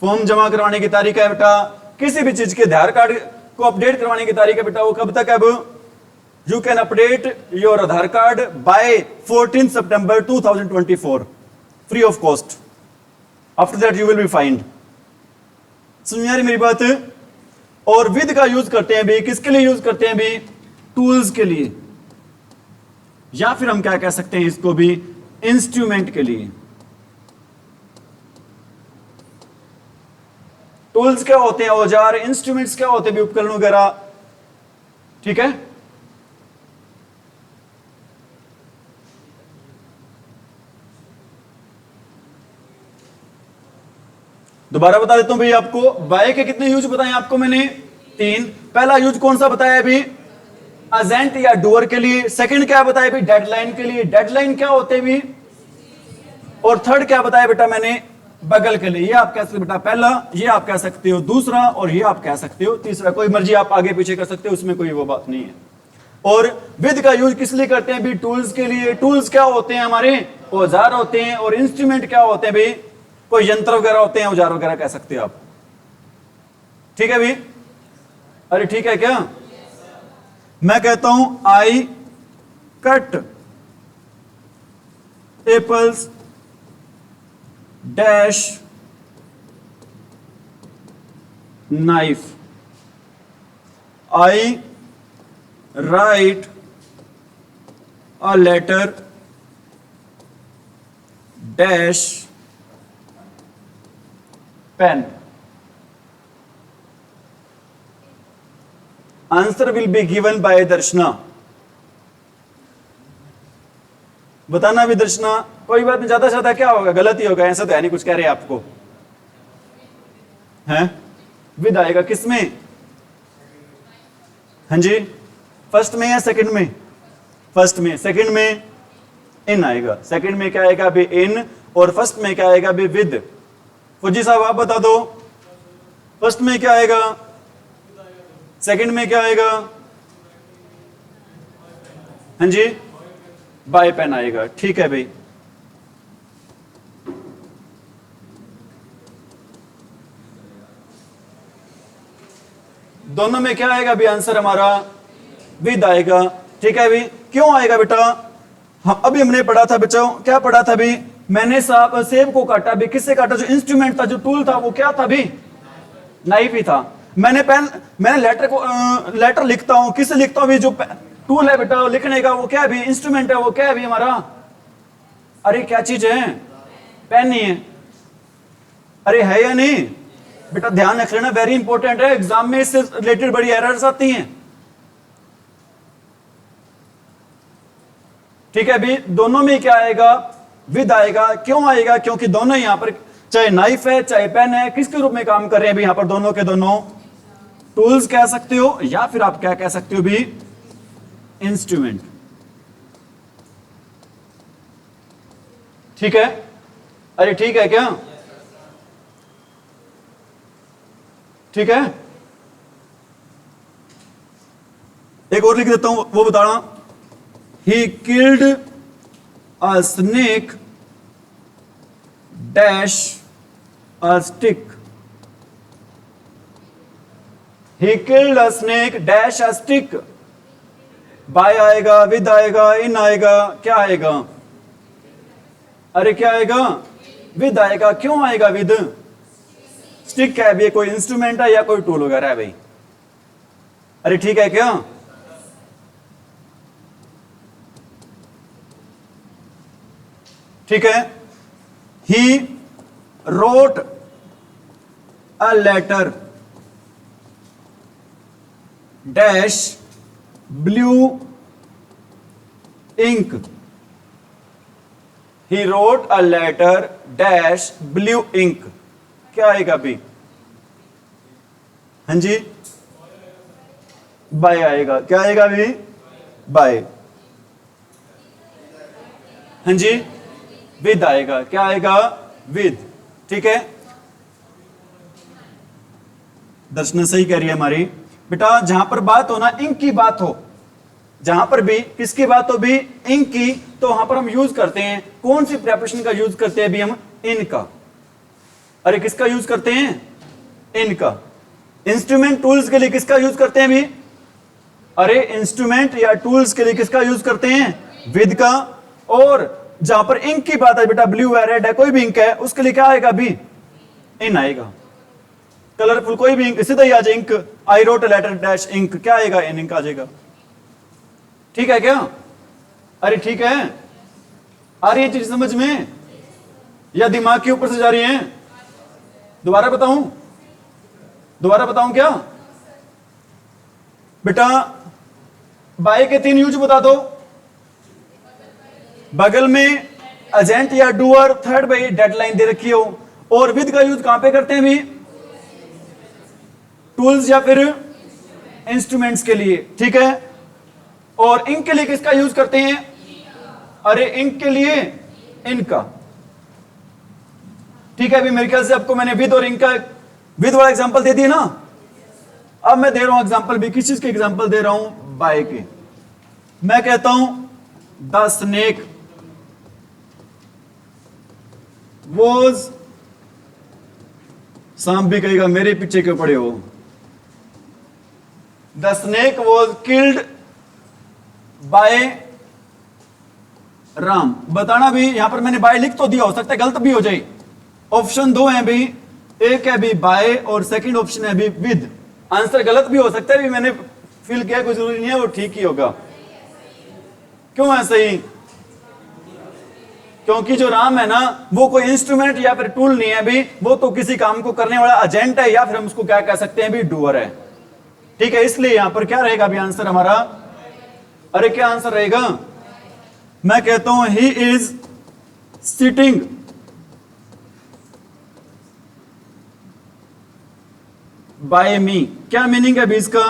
फॉर्म जमा करवाने की तारीख है बेटा। किसी भी चीज के आधार कार्ड को अपडेट करवाने की तारीख है बेटा। वो कब तक है? अब You can update your Aadhaar card by 14th September 2024, free of cost. After that you will be fined. समझ में आ रही मेरी बात? और विद का यूज करते हैं भी, किसके लिए यूज करते हैं भी? टूल्स के लिए, या फिर हम क्या कह सकते हैं इसको भी, इंस्ट्रूमेंट के लिए। टूल्स क्या होते हैं? औजार। इंस्ट्रूमेंट्स क्या होते हैं भी? उपकरण वगैरह। ठीक है, दोबारा बता देता हूं भाई आपको। बाय के कितने यूज बताए आपको मैंने? 3। पहला यूज कौन सा बताया अभी? एजेंट या डूअर के लिए। सेकंड क्या बताया भाई? डेडलाइन के लिए। डेडलाइन क्या होते हैं भी? और थर्ड क्या बताया बेटा मैंने? बगल के लिए। ये आप कह सकते हो बेटा पहला, ये आप कह सकते हो दूसरा, और ये आप कह सकते हो तीसरा। कोई मर्जी आप आगे पीछे कर सकते हो, उसमें कोई वो बात नहीं है। और विद का यूज किस लिए करते हैं भी? टूल्स के लिए। टूल्स क्या होते हैं? हमारे औजार होते हैं। और इंस्ट्रूमेंट क्या होते हैं भाई? कोई यंत्र वगैरह होते हैं, औजार वगैरह कह सकते हो आप। ठीक है भी? अरे ठीक है क्या? मैं कहता हूं I cut apples dash knife. I write a letter dash pen. Answer will be given by Darshana. बताना भी दर्शना। कोई बात नहीं, ज्यादा से ज्यादा क्या होगा? गलत ही होगा, ऐसा तो है नहीं कुछ कह रहे आपको हैं। विद आएगा किसमें? हाँ जी, फर्स्ट में या सेकंड में? फर्स्ट में। सेकंड में इन आएगा। सेकंड में क्या आएगा भी? इन। और फर्स्ट में क्या आएगा भी? विद। फौजी साहब आप बता दो, फर्स्ट में क्या आएगा? सेकंड में क्या आएगा? हाँ जी, बाय पेन आएगा। ठीक है भाई। दोनों में क्या आएगा भी? आंसर हमारा विद आएगा। ठीक है भाई। क्यों आएगा बेटा? हम अभी हमने पढ़ा था बच्चों, क्या पढ़ा था भी? मैंने साहब सेब को काटा भी। किससे काटा? जो इंस्ट्रूमेंट था, जो टूल था, वो क्या था भी? नाइफ ही था। मैंने लेटर लिखता हूं, किससे लिखता हूं भी? जो टूल है बेटा लिखने का, वो क्या है भी? इंस्ट्रूमेंट है। वो क्या है भी हमारा? अरे क्या चीज है? पेन नहीं है। अरे है या नहीं बेटा? ध्यान रख लेना, वेरी इंपॉर्टेंट है। एग्जाम में इससे रिलेटेड बड़ी एरर्स आती हैं। ठीक है भी। दोनों में क्या आएगा? विद आएगा। क्यों आएगा? क्योंकि दोनों यहां पर, चाहे नाइफ है चाहे पेन है, किसके रूप में काम कर रहे हैं भी? यहां पर दोनों के दोनों टूल्स कह सकते हो, या फिर आप क्या कह सकते हो भी? इंस्ट्रूमेंट। ठीक है? अरे ठीक है क्या? ठीक है, एक और लिख देता हूं, वो बताना। He killed a snake dash a stick. He killed a snake dash a stick. By आएगा, विद आएगा, इन आएगा, क्या आएगा? अरे क्या आएगा? विद आएगा। क्यों आएगा विद? स्टिक क्या है भी? कोई इंस्ट्रूमेंट है या कोई टूल वगैरह है भाई? अरे ठीक है क्या? ठीक है। He wrote a letter dash blue ink. He wrote a letter dash blue ink. क्या आएगा भी? हाँ जी, बाय आएगा। क्या आएगा भी? बाय। हाँ जी, विद आएगा। क्या आएगा? विद। ठीक है, दर्शना सही कह रही है हमारी बेटा। जहां पर बात हो ना, इंक की बात हो, जहां पर भी किसकी बात हो भी? इंक की, तो वहां पर हम यूज करते हैं कौन सी प्रेपरेशन का यूज करते हैं भी? हम इन का। अरे किसका यूज करते हैं? इन का। इंस्ट्रूमेंट टूल्स के लिए किसका यूज करते हैं भी? अरे इंस्ट्रूमेंट या टूल्स के लिए किसका यूज करते हैं, विद का। और जहां पर इंक की बात है बेटा, ब्लू है, रेड है, कोई भी इंक है, उसके लिए क्या आएगा अभी, इन आएगा। कलरफुल कोई भी इंक सीधा ही आ जाए, ink, I wrote letter dash ink, क्या आएगा, इन इंक आ जाएगा। ठीक है क्या, अरे ठीक है, आ रही है चीज समझ में या दिमाग के ऊपर से जा रही है? दोबारा बताऊं क्या बेटा, बाय के 3 यूज बता दो। बगल में एजेंट या डूअर, थर्ड भाई डेडलाइन दे रखी हो, और विद का यूज कहां पे करते हैं भी, टूल्स या फिर इंस्ट्रूमेंट्स के लिए, ठीक है। और इंक के लिए किसका यूज करते हैं, अरे इंक के लिए इनका, ठीक है। अभी मेरे ख्याल से आपको मैंने विद और इंक का विद वाला एग्जांपल दे दिया ना। अब मैं दे रहा हूं एग्जांपल भी, किस चीज के एग्जांपल दे रहा हूं, बाय के। मैं कहता हूं द स्नेक वॉज, सांप भी कहेगा मेरे पीछे क्यों पड़े हो, the snake was killed by Ram. बताना भी, यहां पर मैंने बाय लिख तो दिया, हो सकता है गलत भी हो जाए। ऑप्शन 2 है भी, एक है भी बाय और सेकंड ऑप्शन है भी विद। आंसर गलत भी हो सकता है, भी मैंने फिल किया, कोई जरूरी नहीं है वो ठीक ही होगा। क्यों ऐसे ही, क्योंकि जो राम है ना वो कोई इंस्ट्रूमेंट या फिर टूल नहीं है भी, वो तो किसी काम को करने वाला एजेंट है, या फिर हम उसको क्या कह सकते हैं भी, डूअर है। ठीक है, इसलिए यहां पर क्या रहेगा भी आंसर हमारा, अरे क्या आंसर रहेगा, मैं कहता हूं ही इज सिटिंग बाय मी। क्या मीनिंग है भी इसका,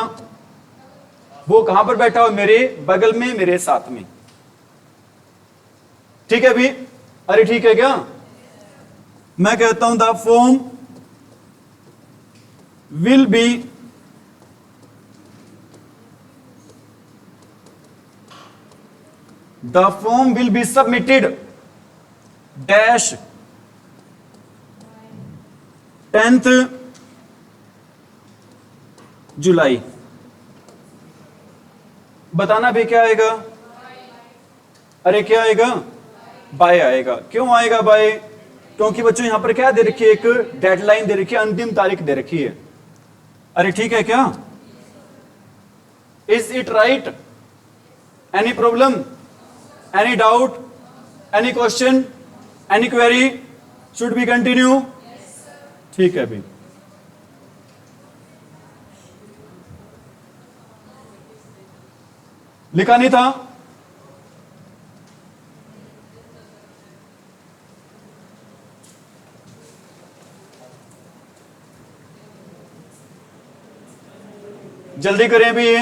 वो कहां पर बैठा हो, मेरे बगल में, मेरे साथ में। ठीक है भी, अरे ठीक है क्या, मैं कहता हूं the form will be submitted dash 10th जुलाई। बताना भी क्या आएगा, अरे क्या आएगा, बाय आएगा। क्यों आएगा बाय, क्योंकि बच्चों यहां पर क्या दे रखी है, एक डेडलाइन दे रखी है, अंतिम तारीख दे रखी है। अरे ठीक है क्या, is it right, any problem, any doubt, any question, any query, should be continue, ठीक है भी। लिखा नहीं था, जल्दी करें भी ये,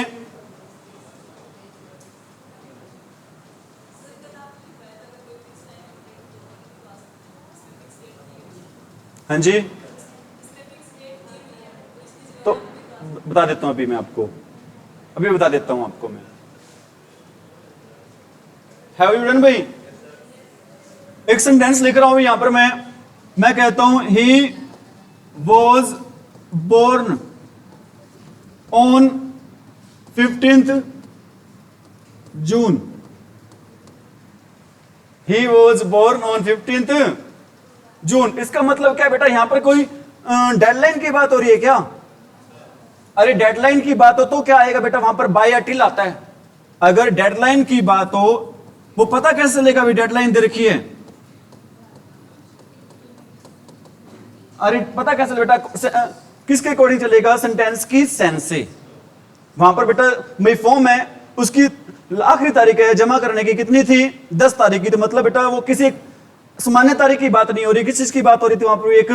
हाँ जी, तो बता देता हूं अभी मैं आपको, अभी बता देता हूं आपको मैं। हैव यू डन भाई, एक सेंटेंस लिख रहा हूं यहां पर मैं कहता हूं he was born on 15th June. He was born on 15th June. इसका मतलब क्या बेटा, यहां पर कोई डेडलाइन की बात हो रही है क्या, अरे डेडलाइन की बात हो तो क्या आएगा बेटा, वहां पर बाय या टिल आता है। अगर डेडलाइन की बात हो, वो पता कैसे चलेगा भी डेडलाइन दे रखी है, अरे पता कैसे बेटा, किसके अकॉर्डिंग चलेगा, सेंटेंस की सेंस से। वहां पर बेटा मेरी फॉर्म है, उसकी आखिरी तारीख है जमा करने की, कितनी थी, 10 तारीख की। तो मतलब बेटा वो किसी सामान्य तारीख की बात नहीं हो रही, किस चीज की बात हो रही थी वहां पर, एक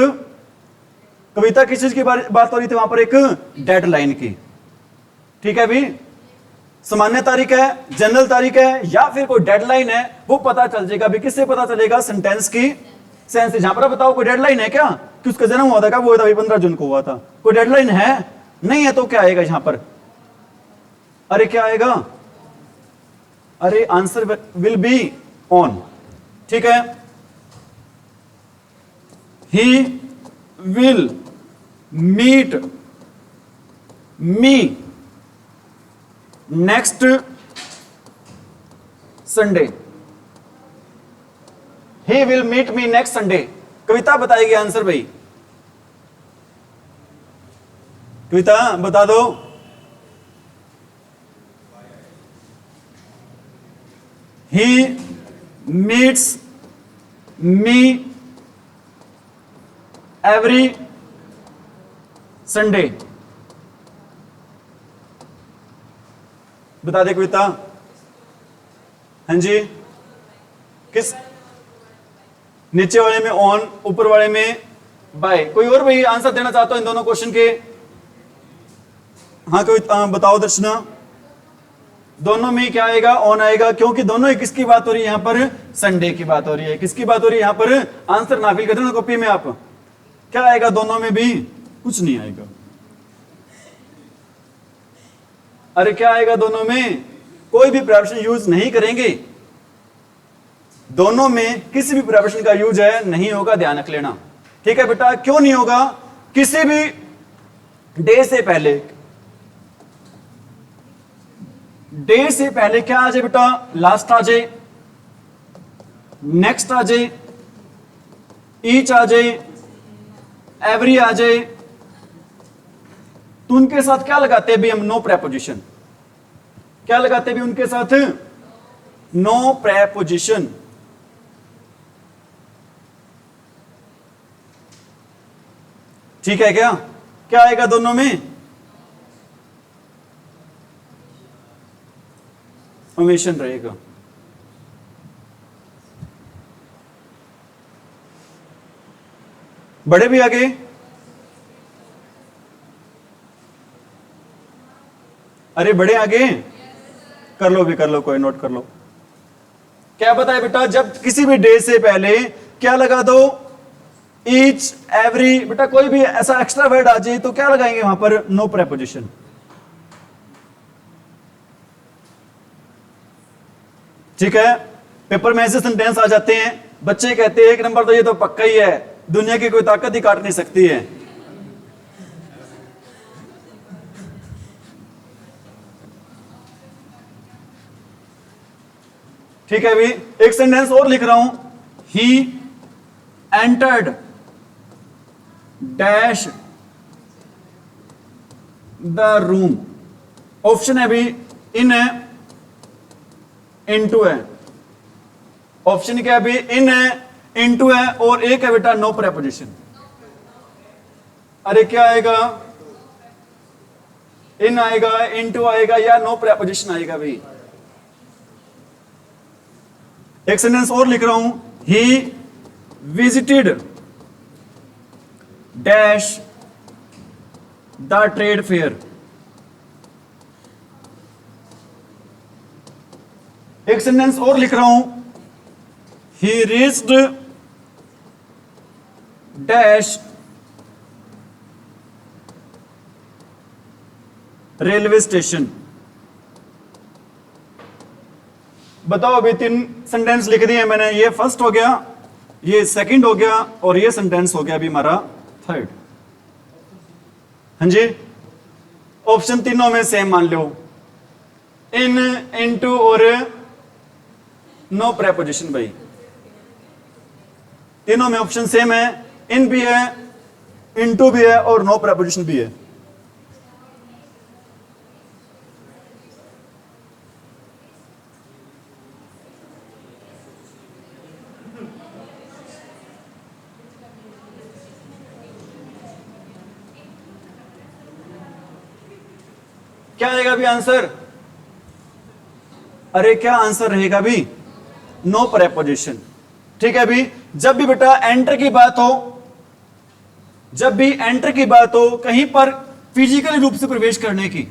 कविता किस चीज की बात हो रही थी वहां पर, एक डेडलाइन की। ठीक है भी, सामान्य तारीख है, जनरल तारीख है, या फिर कोई डेडलाइन है, वो पता चल जाएगा भी, किससे पता चलेगा, सेंटेंस की सेंस से। जहां पर बताओ कोई डेडलाइन है क्या, कि उसका जन्म हुआ था, क्या वो 15 जून को हुआ था, कोई डेडलाइन है नहीं है, तो क्या आएगा यहां पर, अरे क्या आएगा, अरे आंसर विल बी ऑन। ठीक है, he will meet me next Sunday, he will meet me next Sunday. Kavita बताएगी आंसर भाई, कविता बता दो। He meets me every Sunday. बता दे कविता। हाँ जी, किस, नीचे वाले में ऑन, ऊपर वाले में बाय। कोई और भाई आंसर देना चाहता हो इन दोनों क्वेश्चन के? हाँ कविता बताओ दर्शना। दोनों में क्या आएगा? ऑन आएगा, क्योंकि दोनों ही किसकी बात हो रही है यहां पर? संडे की बात हो रही है। किसकी बात हो रही है यहां पर? आंसर ना फिल कर देना कॉपी में आप। क्या आएगा दोनों में भी? कुछ नहीं आएगा। अरे क्या आएगा दोनों में? कोई भी प्रेपोजिशन यूज नहीं करेंगे। दोनों में किसी भी प्रेपोजिशन का यूज है नहीं होगा, ध्यान रख लेना। ठीक है बेटा, क्यों नहीं होगा? किसी भी डे से पहले, डे से पहले क्या आ जाए बेटा? लास्ट आ जाए, नेक्स्ट आ जाए, ईच आ जाए, एवरी आ जाए, तो उनके साथ क्या लगाते हैं भी हम? No preposition. क्या लगाते भी उनके साथ? No preposition. ठीक है क्या? क्या आएगा दोनों में? ओमेशन रहेगा। बड़े भी आगे, अरे बड़े आगे कर लो भी, कर लो, कोई नोट कर लो। क्या बताए बेटा? जब किसी भी डे से पहले क्या लगा दो? Each, every. बेटा कोई भी ऐसा एक्स्ट्रा वर्ड आ जाए तो क्या लगाएंगे वहां पर? No preposition. ठीक है, पेपर में ऐसे सेंटेंस आ जाते हैं, बच्चे कहते हैं एक नंबर तो ये तो पक्का ही है, दुनिया की कोई ताकत ही काट नहीं सकती है। ठीक है भी, एक सेंटेंस और लिख रहा हूं। He entered dash the room. Option है भी, इन है, इनटू है। ऑप्शन क्या है भी? इन है, इनटू है, और एक है बेटा नो प्रेपोजिशन। अरे क्या आएगा? इन आएगा, इनटू आएगा, या नो प्रेपोजिशन आएगा भी। एक सेंटेंस और लिख रहा हूं। He visited dash the trade fair. एक सेंटेंस और लिख रहा हूं। ही रीच्ड डैश रेलवे स्टेशन। बताओ, अभी 3 सेंटेंस लिख दिए मैंने। ये फर्स्ट हो गया, ये सेकंड हो गया, और ये सेंटेंस हो गया अभी हमारा थर्ड। हाँ जी, ऑप्शन तीनों में सेम मान लो, इन, इनटू और नो प्रेपोजिशन। भाई तीनों में ऑप्शन सेम है, इन भी है, इनटू भी है, और नो प्रेपोजिशन भी है। क्या आएगा भी आंसर? अरे क्या आंसर रहेगा भी? No preposition. ठीक है भी, जब भी बेटा एंटर की बात हो, जब भी एंटर की बात हो, कहीं पर फिजिकली रूप से प्रवेश करने की,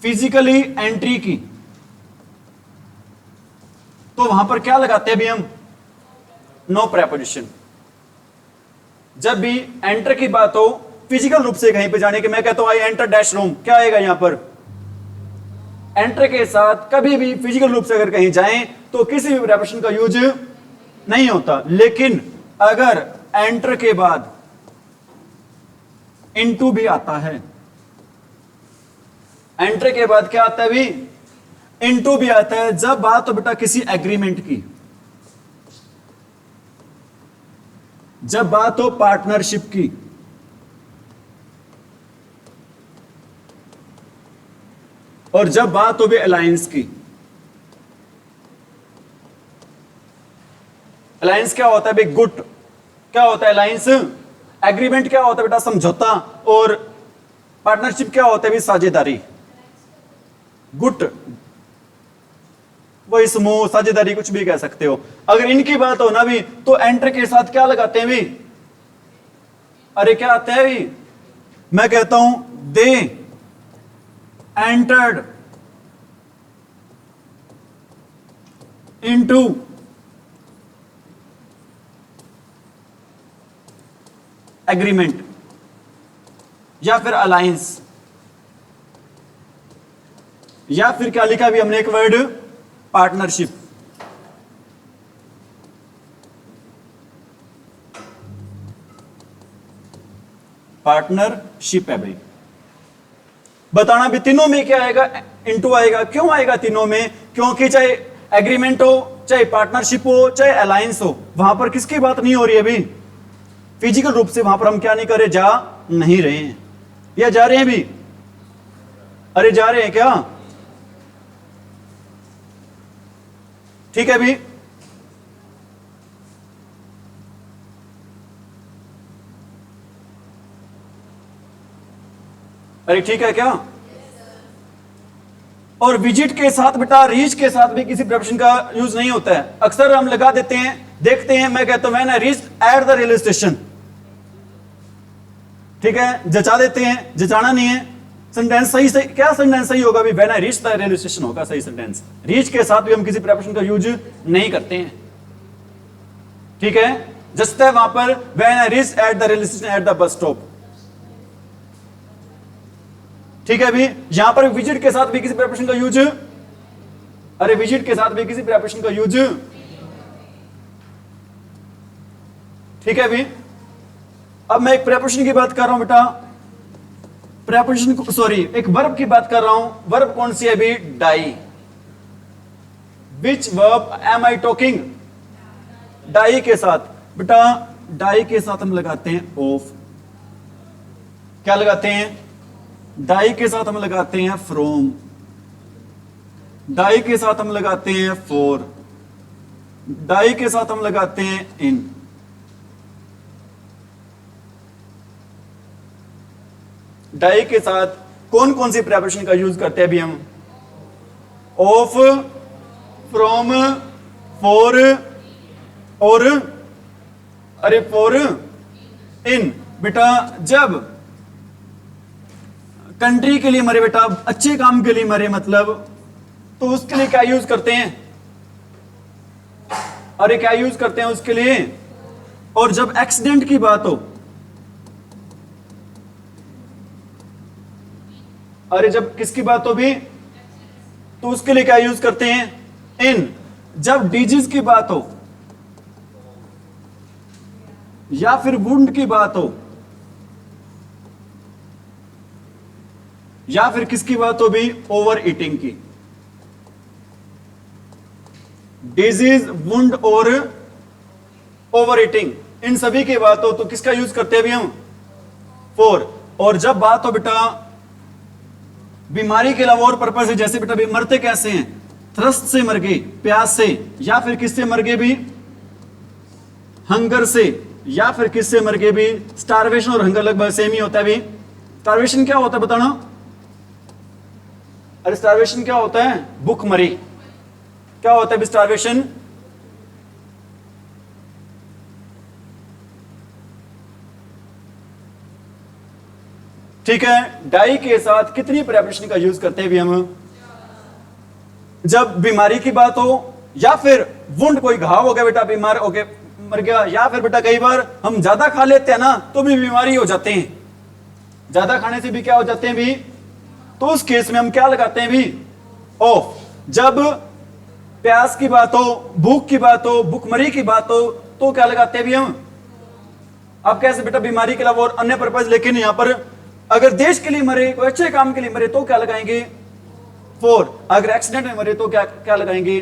फिजिकली एंट्री की, तो वहां पर क्या लगाते हैं भी हम? No preposition. जब भी एंटर की बात हो, फिजिकल रूप से कहीं पे जाने के, मैं कहता हूं आई एंटर डैश रूम, क्या आएगा यहां पर? एंटर के साथ कभी भी फिजिकल रूप से अगर कहीं जाएं तो किसी भी प्रेपोजिशन का यूज नहीं होता। लेकिन अगर एंटर के बाद इनटू भी आता है, एंटर के बाद क्या आता है भी, इनटू भी आता है जब बात हो बेटा किसी एग्रीमेंट की, जब बात हो पार्टनरशिप की, और जब बात हो भी अलायंस की। अलायंस क्या होता है भाई, गुट क्या होता है अलायंस, एग्रीमेंट क्या होता है बेटा समझौता, और पार्टनरशिप क्या होता है भाई साझेदारी। गुट वही समूह, साझेदारी, कुछ भी कह सकते हो। अगर इनकी बात हो ना भी तो एंटर के साथ क्या लगाते हैं भी, अरे क्या आता है भी, मैं कहता हूं दे एंटर्ड इनटू एग्रीमेंट या फिर अलायंस, या फिर क्या लिखा भी हमने एक वर्ड, पार्टनरशिप। पार्टनरशिप है भाई। बताना भी तीनों में क्या आएगा, इनटू आएगा। क्यों आएगा तीनों में, क्योंकि चाहे एग्रीमेंट हो, चाहे पार्टनरशिप हो, चाहे अलायंस हो, वहां पर किसकी बात नहीं हो रही है अभी, फिजिकल रूप से वहां पर हम क्या नहीं कर रहे, जा नहीं रहे हैं, या जा रहे हैं भी, अरे जा रहे हैं क्या, ठीक है भी। अरे ठीक है क्या, और विजिट के साथ बेटा, रीच के साथ भी किसी प्रिपरेशन का यूज नहीं होता है। अक्सर हम लगा देते हैं, देखते हैं, मैं कहता हूं मैंने reach at the railway station, ठीक है, जचा देते हैं, जचाना नहीं है। सेंटेंस सही सही क्या सेंटेंस सही होगा भी, when I reach the railway station होगा सही सेंटेंस। रीच के साथ भी हम किसी प्रिपरेशन का यूज नहीं करते हैं, ठीक है। जचता है वहां पर when I reach at the railway station at the bus stop, ठीक है भी। यहां पर विजिट के साथ भी किसी प्रिपरेशन का यूज, अरे विजिट के साथ भी किसी प्रिपरेशन का यूज, ठीक है भी। अब मैं एक प्रिपरेशन की बात कर रहा हूं बेटा, प्रिपरेशन सॉरी एक वर्ब की बात कर रहा हूं। वर्ब कौन सी है भी, die. Which verb am I talking, die के साथ बेटा, डाई के साथ हम लगाते हैं ऑफ, क्या लगाते हैं, डाई के साथ हम लगाते हैं फ्रॉम, डाई के साथ हम लगाते हैं फॉर, डाई के साथ हम लगाते हैं इन। डाई के साथ कौन कौन सी प्रिपरेशन का यूज करते हैं अभी हम, ऑफ, फ्रॉम, फॉर, और अरे फॉर, इन। बेटा जब कंट्री के लिए मरे बेटा, अच्छे काम के लिए मरे मतलब, तो उसके लिए क्या यूज करते हैं, अरे क्या यूज करते हैं उसके लिए। और जब एक्सीडेंट की बात हो, अरे जब किसकी बात हो भी, तो उसके लिए क्या यूज करते हैं, इन। जब डिजीज की बात हो या फिर वुंड की बात हो, या फिर किसकी बात हो भी, ओवर ईटिंग की। डिजीज, वुंड और ओवर ईटिंग, इन सभी की बात हो तो किसका यूज करते हैं भी हम, फॉर। और जब बात हो बेटा बीमारी के अलावा और पर्पज है, जैसे बेटा भी मरते कैसे हैं, थ्रस्ट से मर गए, प्यास से, या फिर किससे मर गए भी, हंगर से, या फिर किससे मर गए भी, स्टारवेशन और हंगर लगभग सेम ही होता है भी। स्टारवेशन क्या होता है बताना, अरे स्टारवेशन क्या होता है, भूखमरी। क्या होता है स्टारवेशन, ठीक है। डाई के साथ कितनी प्रिपरेशन का यूज करते हैं भी हम, जब बीमारी की बात हो, या फिर वुंड, कोई घाव हो गया बेटा, बीमार हो गया, मर गया, या फिर बेटा कई बार हम ज्यादा खा लेते हैं ना तो भी बीमारी हो जाते हैं, ज्यादा खाने से भी क्या हो जाते हैं भी, तो उस केस में हम क्या लगाते हैं भी, ऑफ। जब प्यास की बात हो, भूख की बात हो, भूखमरी की बात हो, तो क्या लगाते हैं भी हम। अब कैसे बेटा बीमारी के अलावा और अन्य पर्पज, लेकिन यहां पर अगर देश के लिए मरे, कोई अच्छे काम के लिए मरे तो क्या लगाएंगे? फॉर। अगर एक्सीडेंट में मरे तो क्या क्या लगाएंगे?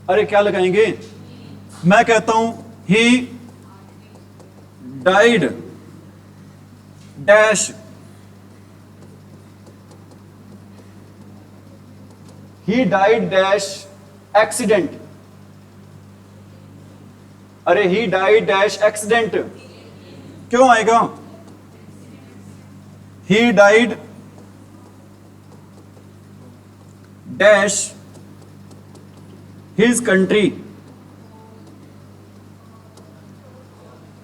अरे क्या लगाएंगे? मैं कहता हूं he died dash, he died dash accident. अरे ही डाइड डैश एक्सीडेंट क्यों आएगा? He died dash his country.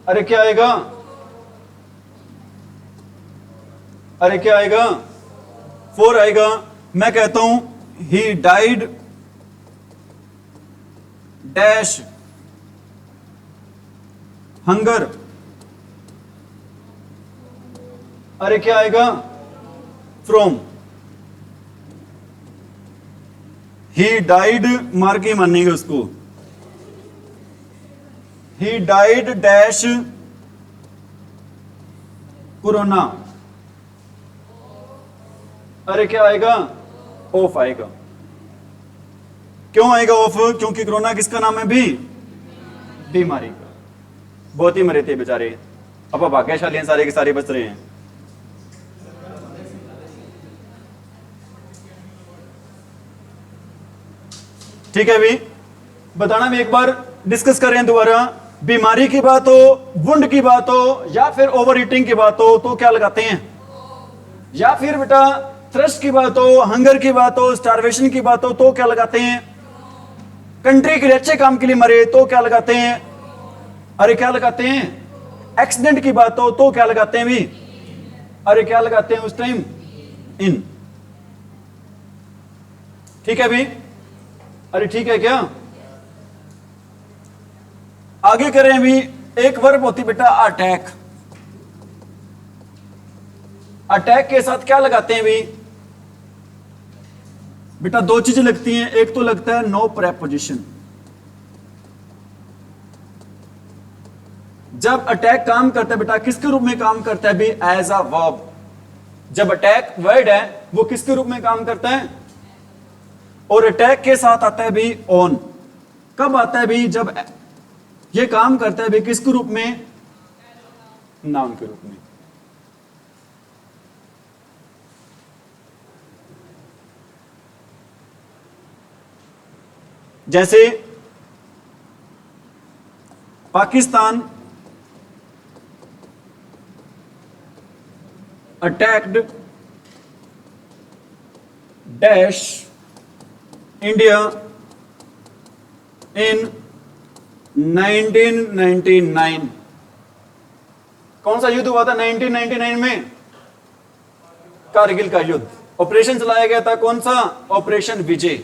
अरे क्या आएगा? अरे क्या आएगा? फॉर आएगा। मैं कहता हूं ही डाइड डैश हंगर। अरे क्या आएगा? फ्रॉम। ही डाइड मार के मानेंगे उसको। He died dash corona. अरे क्या आएगा? ऑफ आएगा। क्यों आएगा ऑफ? क्योंकि कोरोना किसका नाम है भी? बीमारी का। बहुत ही मरे थे बेचारे, अब भाग्यशाली हैं, सारे के सारे बच रहे हैं। ठीक है भी, बताना भी एक बार डिस्कस कर रहे हैं दोबारा। बीमारी की बात हो, वुंड की बात हो, या फिर ओवर ईटिंग की बात हो तो क्या लगाते हैं? या फिर बेटा थ्रस्ट की बात हो, हंगर की बात हो, स्टारवेशन की बात हो तो क्या लगाते हैं? कंट्री के लिए अच्छे काम के लिए मरे तो क्या लगाते हैं? अरे क्या लगाते हैं? एक्सीडेंट की बात हो तो क्या लगाते हैं भी? अरे क्या लगाते हैं उस टाइम? इन। ठीक है भी? अरे ठीक है क्या? आगे करें भी। एक वर्ब होती बेटा अटैक। अटैक के साथ क्या लगाते हैं भी? बेटा दो चीजें लगती हैं। एक तो लगता है नो प्रेपोजिशन। जब अटैक काम करता है बेटा किसके रूप में काम करता है भी? As a verb. जब अटैक वर्ड है वो किसके रूप में काम करता है? और अटैक के साथ आता है भी ऑन। कब आता है भी? जब ये काम करता है भी किसके रूप में? नाउन के रूप में। जैसे Pakistan attacked dash India in 1999। कौन सा युद्ध हुआ था 1999 में? कारगिल का युद्ध। ऑपरेशन चलाया गया था कौन सा? ऑपरेशन विजय।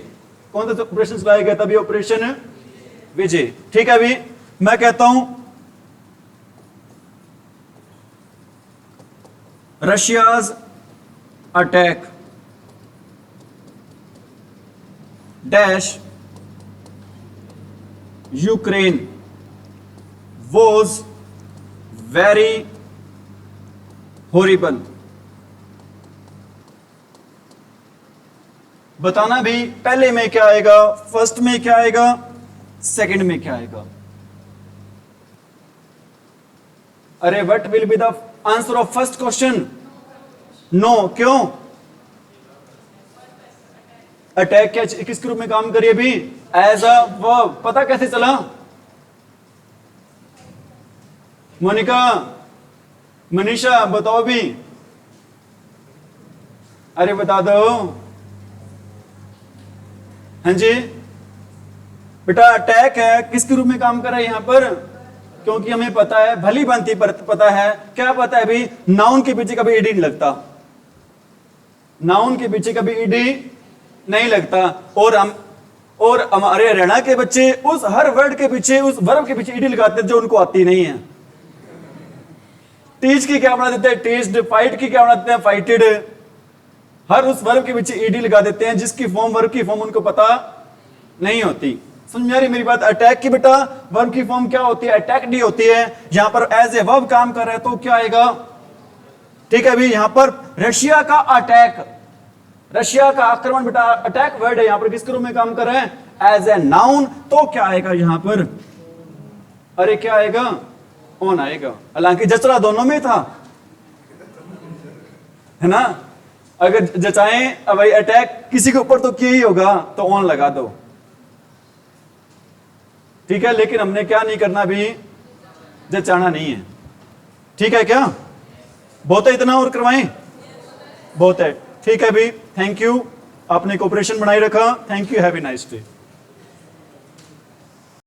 कौन सा ऑपरेशन चलाया गया था भी? ऑपरेशन विजय। ठीक है अभी मैं कहता हूं Russia's attack dash Ukraine was very horrible. बताना भी पहले में क्या आएगा, फर्स्ट में क्या आएगा, सेकंड में क्या आएगा। अरे what will be the answer of first question? No. क्यों? अटैक क्या किसके रूप में काम करिए भी? As a verb. पता कैसे चला? मोनिका, मनीषा बताओ भी। अरे बता दो। हाँ जी बेटा अटैक है किसके रूप में काम कर रहा है यहां पर? क्योंकि हमें पता है, भली भांति पता है। क्या पता है भी? नाउन के पीछे कभी ईडी नहीं लगता। नाउन के पीछे कभी ईडी नहीं लगता। और हमारे हरियाणा के बच्चे उस हर वर्ड के पीछे, उस वर्ब के पीछे ईडी लगाते हैं जो उनको आती नहीं है। टीच की क्या बना देते हैं? टीच्ड। फाइट की क्या बना देते हैं? फाइटेड। हर उस वर्ब के पीछे ईडी लगा देते हैं जिसकी फॉर्म, वर्ब की फॉर्म उनको पता नहीं होती। समझ में आ रही मेरी बात? अटैक की बेटा वर्ब की फॉर्म क्या होती है? अटैक्ड ही होती है। यहां पर एज ए वर्ब काम कर रहा है तो क्या आएगा? ठीक है भी, यहां पर रशिया का अटैक, रशिया का आक्रमण बेटा अटैक वर्ड है, यहां पर किसके रूप में काम कर रहे हैं, एज ए नाउन, तो क्या आएगा यहां पर, अरे क्या आएगा, ऑन आएगा। हालांकि जचरा दोनों में था, है ना, अगर जचाएं अब भाई अटैक किसी के ऊपर तो किया ही होगा, तो ऑन लगा दो, ठीक है। लेकिन हमने क्या नहीं करना भी, जचाना नहीं है, ठीक है क्या, बहुत है इतना, और करवाएं, बहुत है, ठीक है भी। थैंक यू, आपने कोऑपरेशन बनाए रखा, thank you, have a nice day.